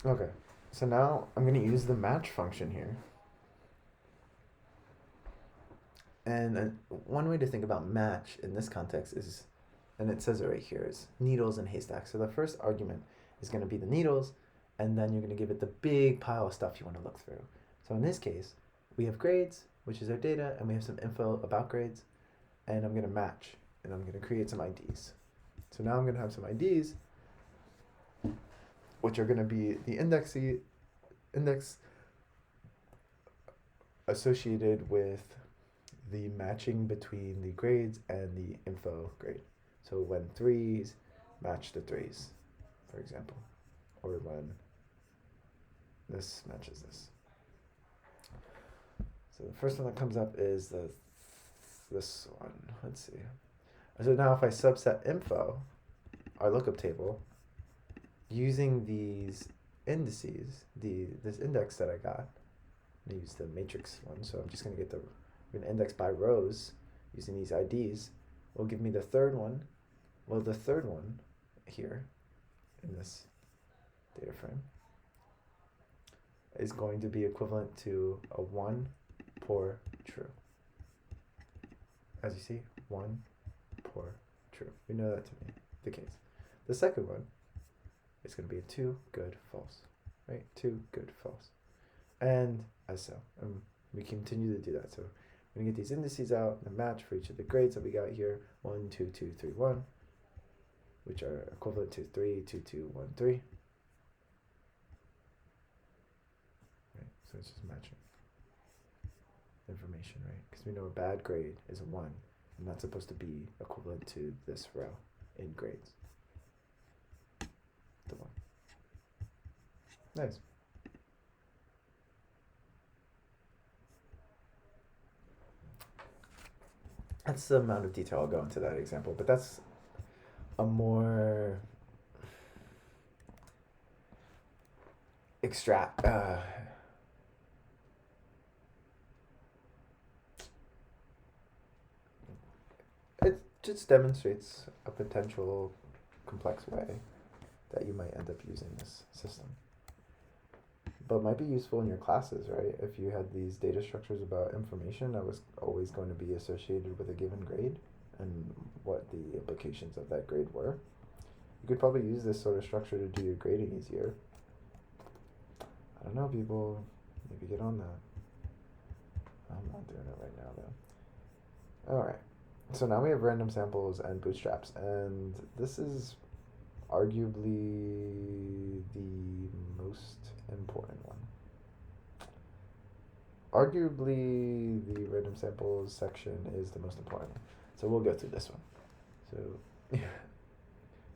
Okay, so now I'm going to use the match function here. And one way to think about match in this context is, and it says it right here, is needles and haystacks. So the first argument is going to be the needles, and then you're going to give it the big pile of stuff you want to look through. So in this case, we have grades, which is our data, and we have some info about grades, and I'm going to match, and I'm going to create some IDs. So now I'm going to have some IDs, which are going to be the index associated with the matching between the grades and the info grade. So when 3s match the 3s, for example, or when this matches this. So the first one that comes up is this one. Let's see. So now if I subset info, our lookup table, using these indices, this index that I got, I'm going to use the matrix one, so I'm just going to get I'm going to index by rows using these IDs, will give me the third one. Well, the third one here in this data frame is going to be equivalent to a 1 poor true. As you see, 1 poor true. We know that to be the case. The second one is going to be a 2 good false, right? 2 good false. And as so, we continue to do that. So we're going to get these indices out and match for each of the grades that we got here, 1, 2, 2, 3, 1, which are equivalent to 3, 2, 2, 1, 3. Right, so it's just matching information, right? Because we know a bad grade is a 1, And that's supposed to be equivalent to this row in grades. The one. Nice. That's the amount of detail I'll go into that example, but that's a more it just demonstrates a potential complex way that you might end up using this system. But it might be useful in your classes, right? If you had these data structures about information that was always going to be associated with a given grade and what the implications of that grade were, you could probably use this sort of structure to do your grading easier. I don't know, people. Maybe get on that. I'm not doing it right now, though. Alright. So now we have random samples and bootstraps, and this is arguably the most important one. Arguably, the random samples section is the most important one. So we'll go through this one. So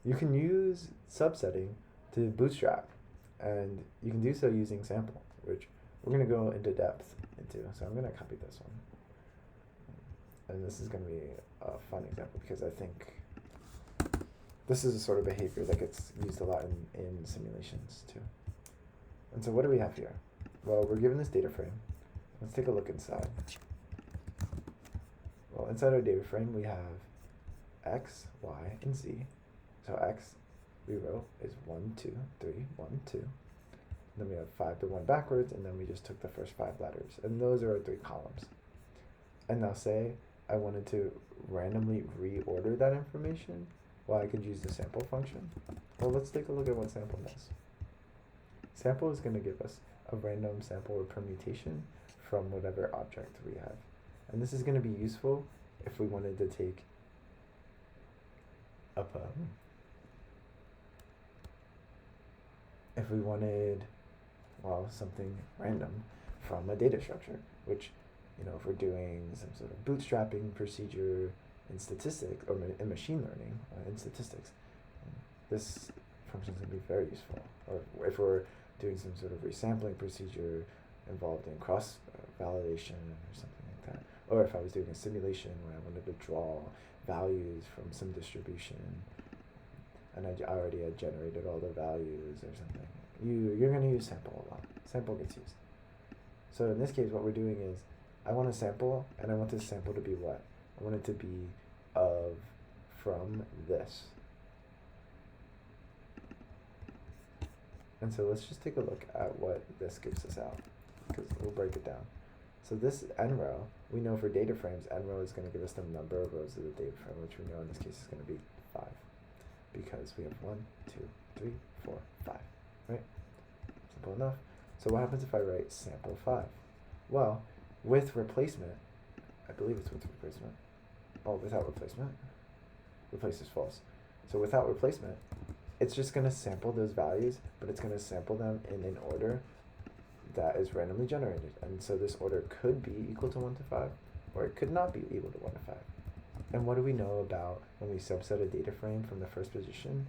you can use subsetting to bootstrap, and you can do so using sample, which we're going to go into depth into. So I'm going to copy this one. And this is going to be a fun example because I think this is a sort of behavior that gets used a lot in simulations too. And so what do we have here? Well, we're given this data frame. Let's take a look inside. Well, inside our data frame, we have x, y, and z. So x, we wrote, is 1, 2, 3, 1, 2. And then we have 5 to 1 backwards, and then we just took the first 5 letters. And those are our 3 columns. And now say I wanted to randomly reorder that information. Well, I could use the sample function. Well, let's take a look at what sample does. Sample is going to give us a random sample or permutation from whatever object we have. And this is going to be useful if we wanted to take a if we wanted, well, something random from a data structure, which, you know, if we're doing some sort of bootstrapping procedure in statistics or in machine learning in statistics, this function is going to be very useful. Or if we're doing some sort of resampling procedure involved in cross validation or something like that, or if I was doing a simulation where I wanted to draw values from some distribution and I already had generated all the values or something, you're going to use sample a lot. Sample gets used. So in this case, what we're doing is I want a sample, and I want this sample to be what? I want it to be from this. And so let's just take a look at what this gives us out, because we'll break it down. So this n row, we know for data frames, n row is going to give us the number of rows of the data frame, which we know in this case is going to be 5, because we have 1, 2, 3, 4, 5, right? Simple enough. So what happens if I write sample 5? Well, with replacement, I believe it's with replacement. Oh, without replacement. Replace is false. So without replacement, it's just going to sample those values, but it's going to sample them in an order that is randomly generated. And so this order could be equal to 1 to 5, or it could not be equal to 1 to 5. And what do we know about when we subset a data frame from the first position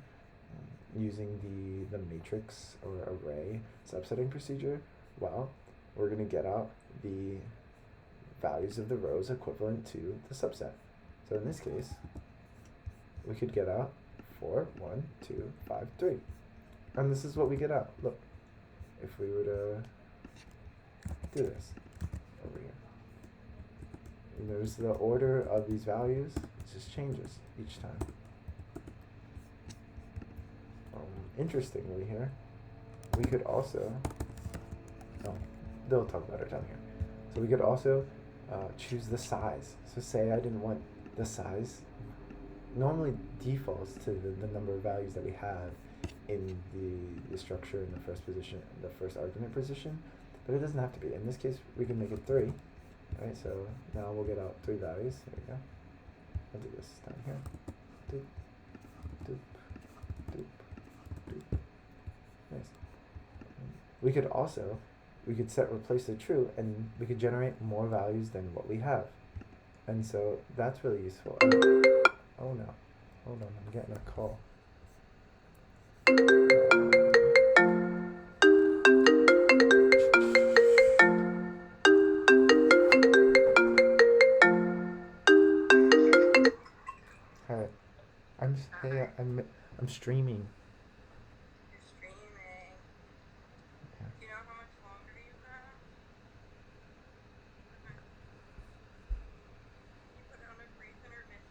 using the matrix or array subsetting procedure? Well, we're going to get out the values of the rows equivalent to the subset. So in this case, we could get out 4, 1, 2, 5, 3. And this is what we get out. Look, if we were to do this over here, you notice the order of these values just changes each time. Interestingly here, we could also, they'll talk about it down here. So we could also choose the size. So say I didn't want the size. Normally defaults to the number of values that we have in the structure in the first position, the first argument position, but it doesn't have to be. In this case, we can make it 3. Right, so now we'll get out 3 values. There we go. I'll do this down here. Doop, doop, doop, doop. Nice. We could set replace to true, and we could generate more values than what we have. And so that's really useful. Oh no, hold on, I'm getting a call. Hi, I'm streaming. You're streaming. Yeah. Do you know how much longer you have? Okay. Can you put down a brief intermission?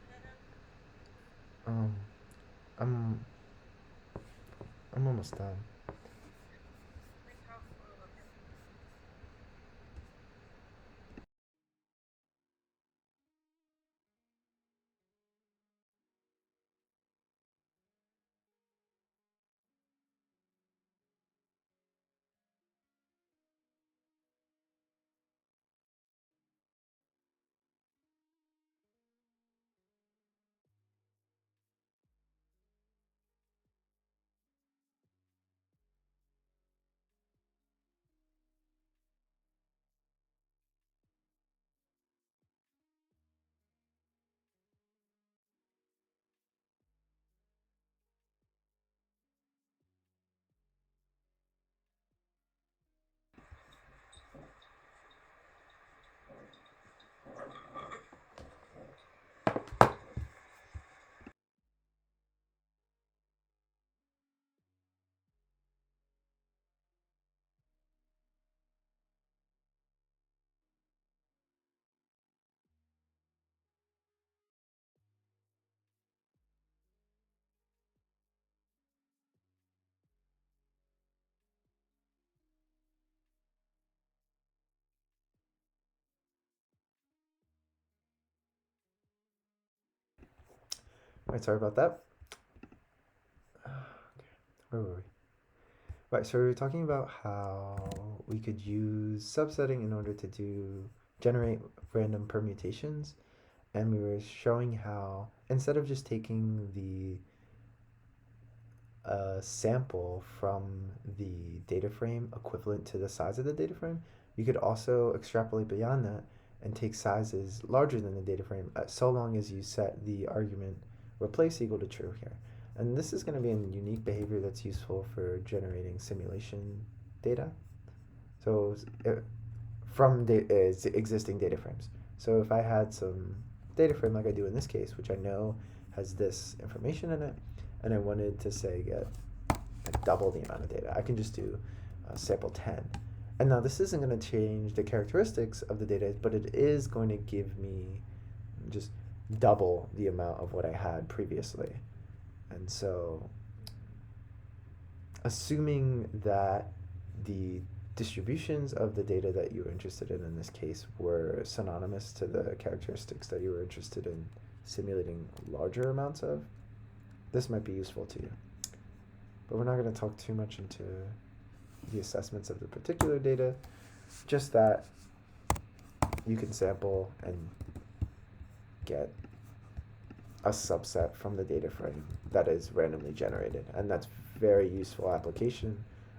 Um, I'm I'm almost done. Like how? Oh, okay. Right, sorry about that. Okay, where were we? Right, so we were talking about how we could use subsetting in order to generate random permutations, and we were showing how instead of just taking the sample from the data frame equivalent to the size of the data frame, you could also extrapolate beyond that and take sizes larger than the data frame, so long as you set the argument replace equal to true here. And this is going to be a unique behavior that's useful for generating simulation data. So from existing data frames. So if I had some data frame like I do in this case, which I know has this information in it, and I wanted to say get like double the amount of data, I can just do sample 10. And now this isn't going to change the characteristics of the data, but it is going to give me just double the amount of what I had previously. And so assuming that the distributions of the data that you were interested in this case were synonymous to the characteristics that you were interested in simulating larger amounts of, this might be useful to you. But we're not going to talk too much into the assessments of the particular data, just that you can sample and get a subset from the data frame that is randomly generated, and that's very useful application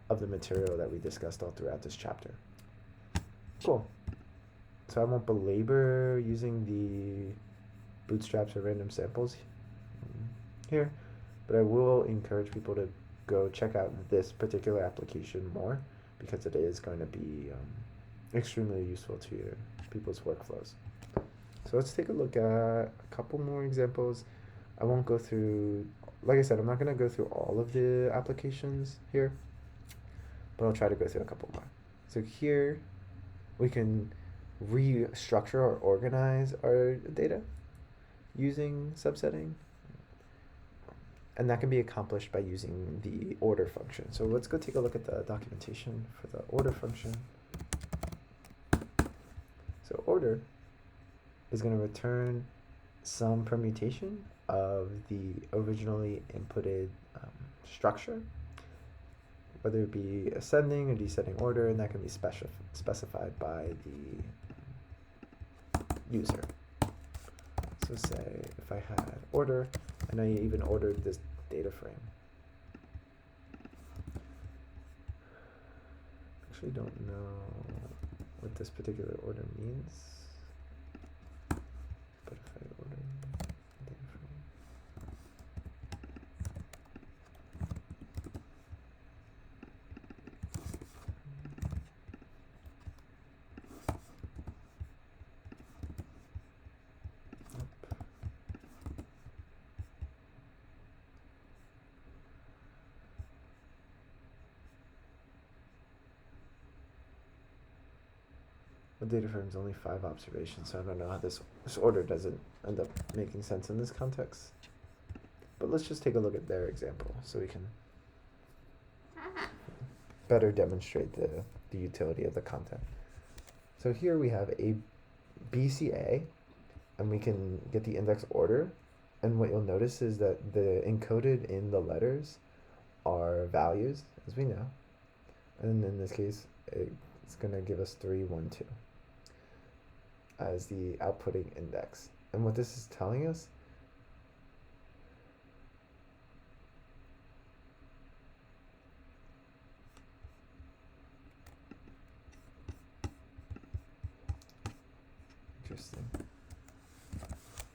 of the material that we discussed all throughout this chapter. Cool. So I won't belabor using the bootstraps or random samples here, but I will encourage people to go check out this particular application more, because it is going to be extremely useful to people's workflows. So let's take a look at a couple more examples. I won't go through, like I said, I'm not going to go through all of the applications here, but I'll try to go through a couple more. So here we can restructure or organize our data using subsetting. And that can be accomplished by using the order function. So let's go take a look at the documentation for the order function. So order is going to return some permutation of the originally inputted structure, whether it be ascending or descending order, and that can be specified by the user. So say if I had order, and I even ordered this data frame. Actually don't know what this particular order means. data frame is only 5 observations, so I don't know how this order doesn't end up making sense in this context. But let's just take a look at their example so we can better demonstrate the utility of the content. So here we have a BCA, and we can get the index order. And what you'll notice is that the encoded in the letters are values, as we know. And in this case, it's going to give us 3, 1, 2 as the outputting index. And what this is telling us interesting.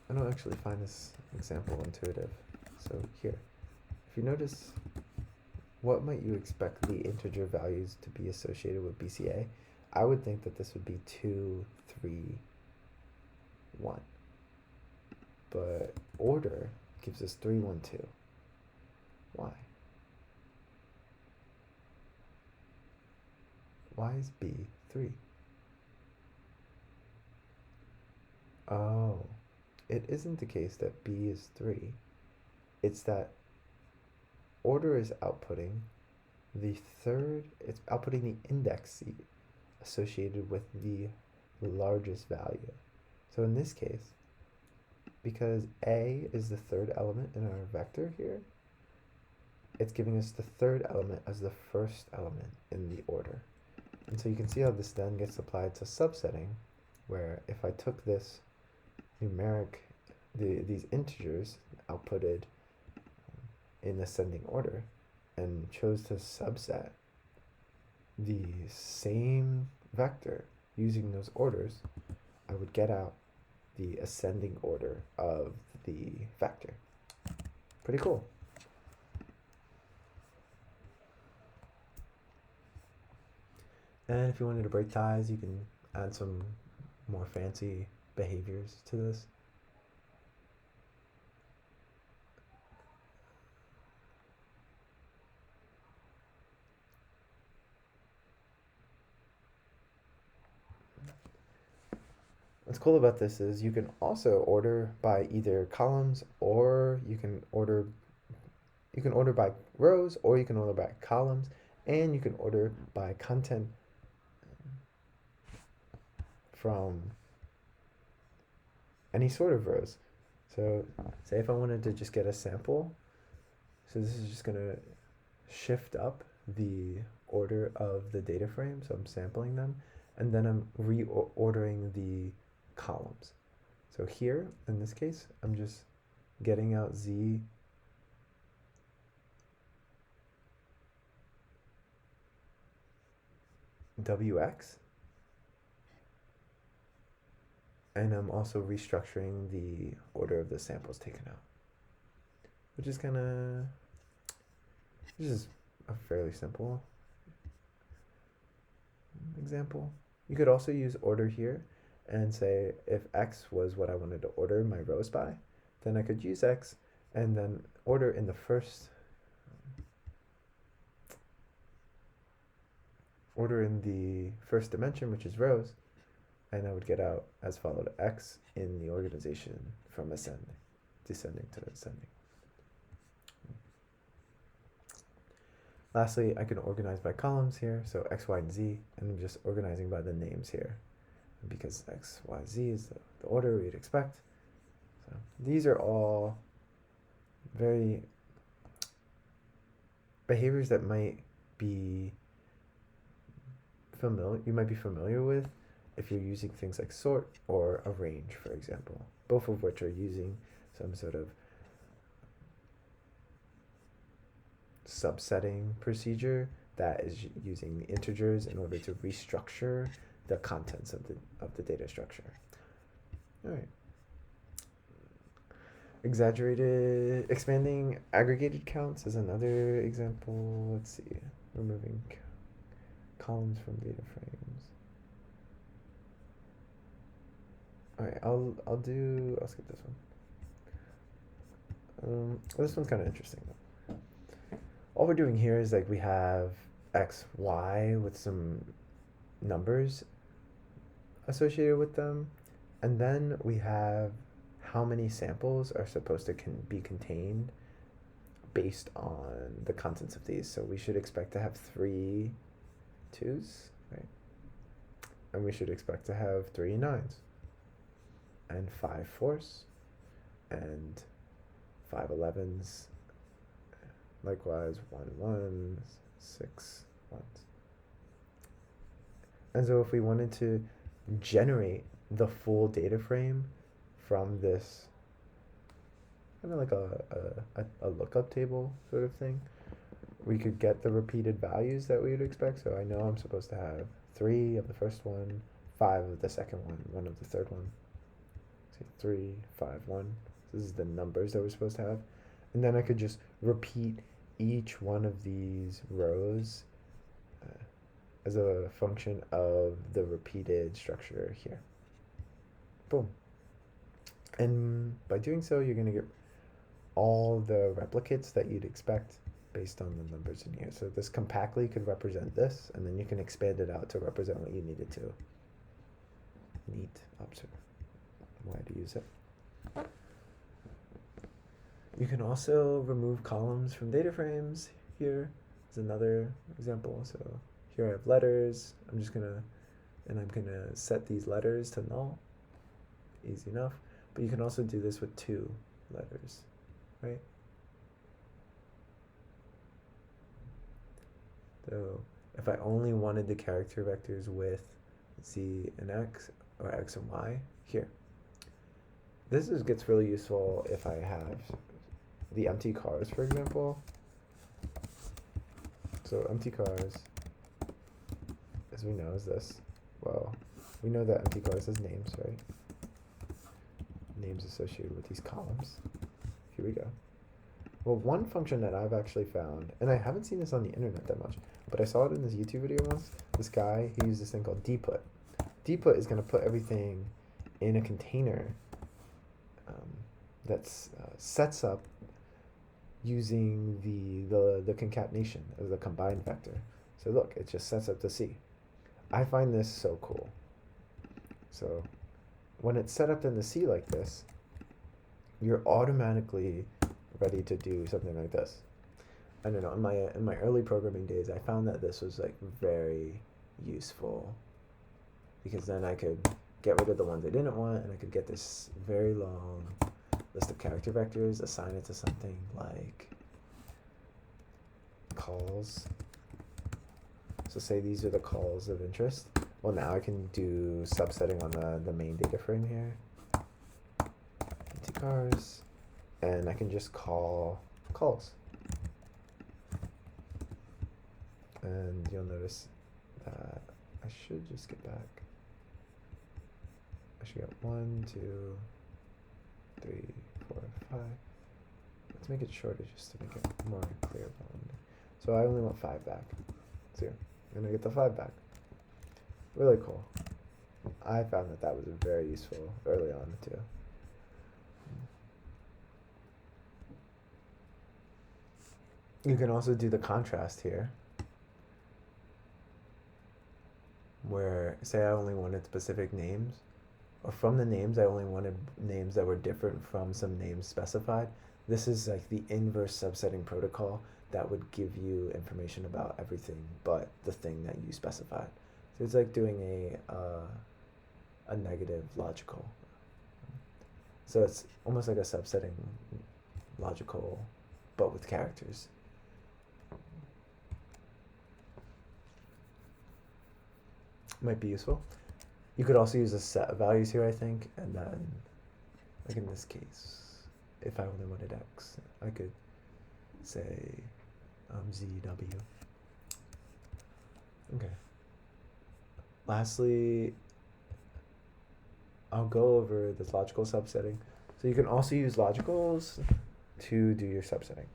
I don't actually find this example intuitive. So here, if you notice, what might you expect the integer values to be associated with BCA? I would think that this would be 2, 3, 1. But order gives us 3, 1, 2. Why? Why is B 3? Oh, it isn't the case that B is 3. It's that order is outputting it's outputting the index seed associated with the largest value. So in this case, because A is the third element in our vector here, it's giving us the third element as the first element in the order. And so you can see how this then gets applied to subsetting, where if I took this numeric, these integers outputted in ascending order and chose to subset the same vector using those orders, I would get out the ascending order of the vector. Pretty cool. And if you wanted to break ties, you can add some more fancy behaviors to this. What's cool about this is you can also order by either columns, or you can order by rows, or you can order by columns, and you can order by content from any sort of rows. So say if I wanted to just get a sample, so this is just going to shift up the order of the data frame, so I'm sampling them, and then I'm reordering the columns. So here, in this case, I'm just getting out Z WX, and I'm also restructuring the order of the samples taken out, which is this is a fairly simple example. You could also use order here and say if X was what I wanted to order my rows by, then I could use X and then order in the first dimension, which is rows, and I would get out as followed X in the organization from descending to ascending. Lastly, I can organize by columns here, so X, Y, and Z, and I'm just organizing by the names here, because X, Y, Z is the order we'd expect. So these are all very behaviors that might be you might be familiar with if you're using things like sort or arrange, for example, both of which are using some sort of subsetting procedure that is using the integers in order to restructure the contents of the data structure. All right. Expanding aggregated counts is another example. Let's see, removing columns from data frames. All right, I'll skip this one. This one's kind of interesting though. All we're doing here is like we have X, Y with some numbers associated with them. And then we have how many samples are supposed to be contained based on the contents of these. So we should expect to have 3 2s, right? And we should expect to have 3 9s and 5 4s and 5 11s, likewise 1 1s, 6 1s. And so if we wanted to generate the full data frame from this kind of like a lookup table sort of thing, we could get the repeated values that we would expect. So I know I'm supposed to have 3 of the first one, 5 of the second one, 1 of the third one. See, 3, 5, 1. This is the numbers that we're supposed to have. And then I could just repeat each one of these rows as a function of the repeated structure here. Boom. And by doing so, you're going to get all the replicates that you'd expect based on the numbers in here. So this compactly could represent this, and then you can expand it out to represent what you needed to. Neat. Observe. Why to use it. You can also remove columns from data frames. Here is another example. So here I have letters. I'm gonna set these letters to null. Easy enough. But you can also do this with 2 letters, right? So if I only wanted the character vectors with z and x, or x and y, here. This gets really useful if I have the empty cars, for example. So empty cars, as we know, is this. Well, we know that empty cars has names, right? Names associated with these columns. Here we go. Well, one function that I've actually found, and I haven't seen this on the internet that much, but I saw it in this YouTube video once. This guy, he used this thing called dput. Dput is going to put everything in a container that sets up using the concatenation of the combined vector. So look, it just sets up the C. I find this so cool. So when it's set up in the C like this, you're automatically ready to do something like this. I don't know, in my early programming days, I found that this was like very useful, because then I could get rid of the ones I didn't want, and I could get this very long list of character vectors, assign it to something like calls. So say these are the calls of interest. Well, now I can do subsetting on the main data frame here. Empty cars. And I can just call calls. And you'll notice that I should just get back. I should get 1, 2, 3, 4, 5. Let's make it shorter just to make it more clear. So I only want 5 back. So I'm going to get the 5 back. Really cool. I found that was very useful early on too. You can also do the contrast here, where say I only wanted specific names, or from the names I only wanted names that were different from some names specified. This is like the inverse subsetting protocol that would give you information about everything but the thing that you specified. So it's like doing a negative logical. So it's almost like a subsetting logical, but with characters. Might be useful. You could also use a set of values here, I think, and then, like in this case, if I only wanted x, I could say ZW. Okay. Lastly, I'll go over this logical subsetting. So you can also use logicals to do your subsetting.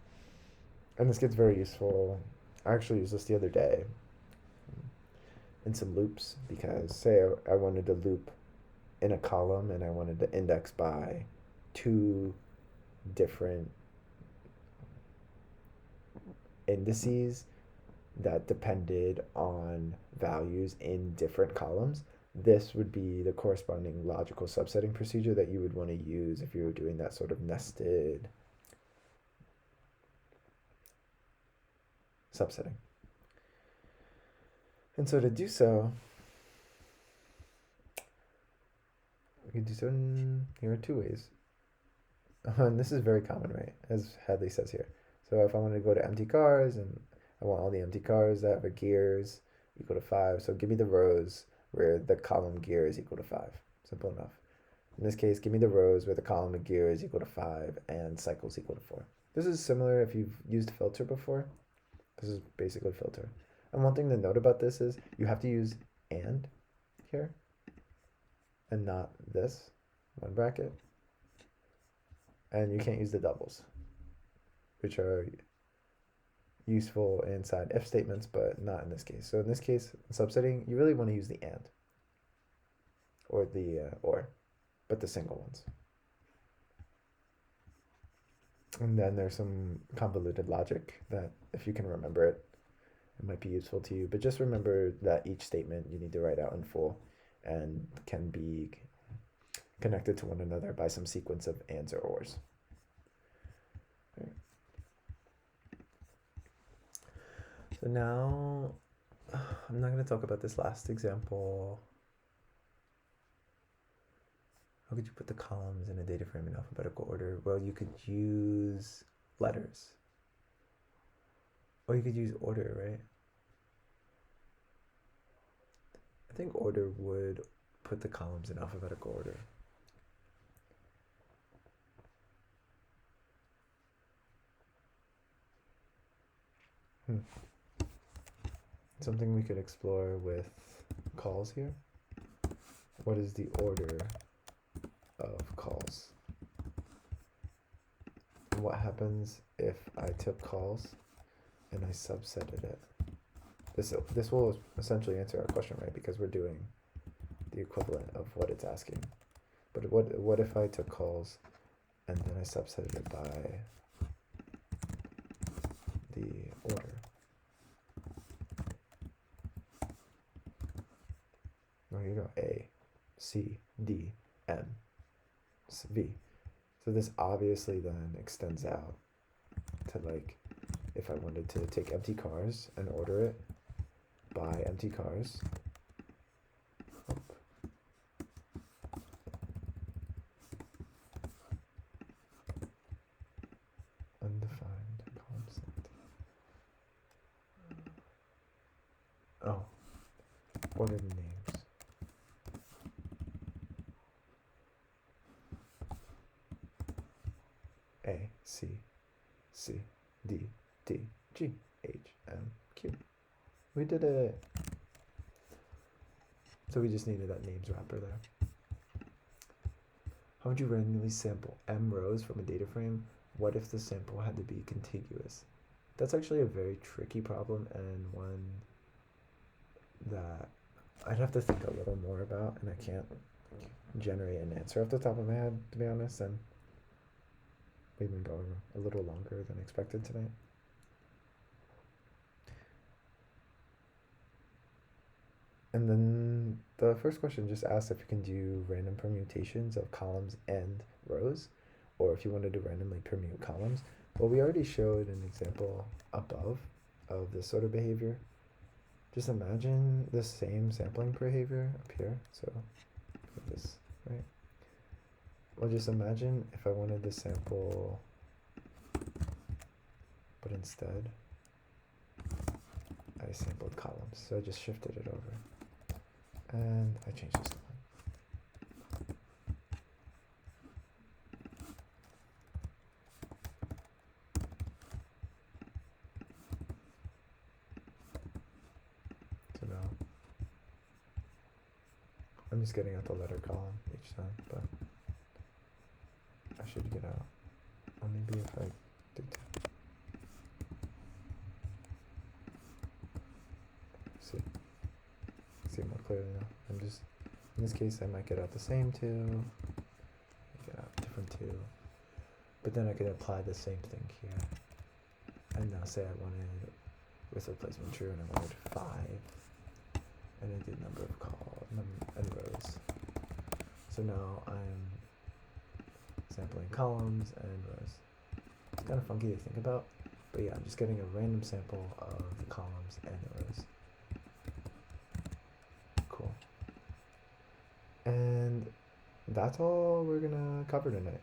And this gets very useful. I actually used this the other day in some loops, because say I wanted to loop in a column and I wanted to index by 2 different indices that depended on values in different columns. this would be the corresponding logical subsetting procedure that you would want to use if you were doing that sort of nested subsetting. And so to do so, we can do so here are 2 ways. And this is very common, right? As Hadley says here. So if I want to go to empty cars and I want all the empty cars that have a gears equal to 5. So give me the rows where the column gear is equal to 5. Simple enough. In this case, give me the rows where the column of gear is equal to 5 and cycles equal to 4. This is similar if you've used filter before. This is basically filter. And one thing to note about this is you have to use and here and not this, one bracket. And you can't use the doubles, which are useful inside if statements, but not in this case. So in this case, in subsetting, you really want to use the and or the or, but the single ones. And then there's some convoluted logic that if you can remember it, it might be useful to you. But just remember that each statement you need to write out in full and can be connected to one another by some sequence of ands or ors. Okay. So now, I'm not going to talk about this last example. How could you put the columns in a data frame in alphabetical order? Well, you could use letters. Or you could use order, right? I think order would put the columns in alphabetical order. Something we could explore with calls here. What is the order of calls? And what happens if I took calls and I subsetted it? This will essentially answer our question, right? Because we're doing the equivalent of what it's asking. But what if I took calls and then I subsetted it by the order? Oh, here you go. A, C, D, M, V. So this obviously then extends out to like if I wanted to take empty cars and order it by empty cars. Undefined concept. Oh, order the names. A, C, C, D, D, G, H, M, Q. We did it. So we just needed that names wrapper there. How would you randomly sample M rows from a data frame? What if the sample had to be contiguous? That's actually a very tricky problem and one that I'd have to think a little more about, and I can't generate an answer off the top of my head, to be honest, and we've been going a little longer than expected tonight. And then the first question just asks if you can do random permutations of columns and rows, or if you want to do randomly permute columns. Well, we already showed an example above of this sort of behavior. Just imagine the same sampling behavior up here. So this, right? Well, just imagine if I wanted to sample, but instead I sampled columns. So I just shifted it over. And I changed this one. So now I'm just getting out the letter column each time, but I should get out. Or maybe if I do that. See more clearly now. I'm just, in this case, I might get out the same two, get out different two, but then I could apply the same thing here. And now say I wanted with replacement true and I wanted 5. and I did number of and rows. So now I'm sampling columns and rows. It's kind of funky to think about, but yeah, I'm just getting a random sample of the columns and the rows. Cool. And that's all we're gonna cover tonight.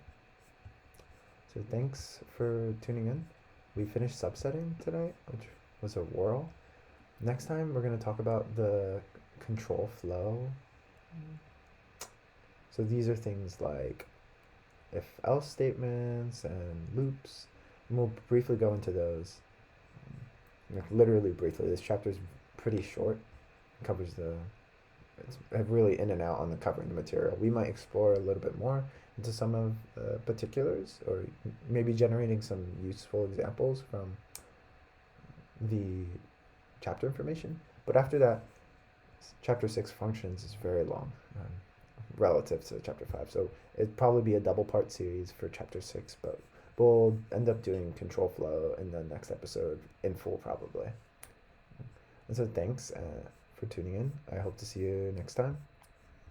So thanks for tuning in. We finished subsetting tonight, which was a whirl. Next time we're gonna talk about the control flow. So these are things like if-else statements and loops. And we'll briefly go into those. Like literally briefly. This chapter is pretty short. It covers it's really in and out on the covering the material. We might explore a little bit more into some of the particulars, or maybe generating some useful examples from the chapter information. But after that, chapter 6 functions is very long relative to chapter 5. So it'd probably be a double part series for chapter 6, but we'll end up doing control flow in the next episode in full probably. And so thanks for tuning in. I hope to see you next time.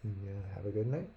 Yeah, have a good night.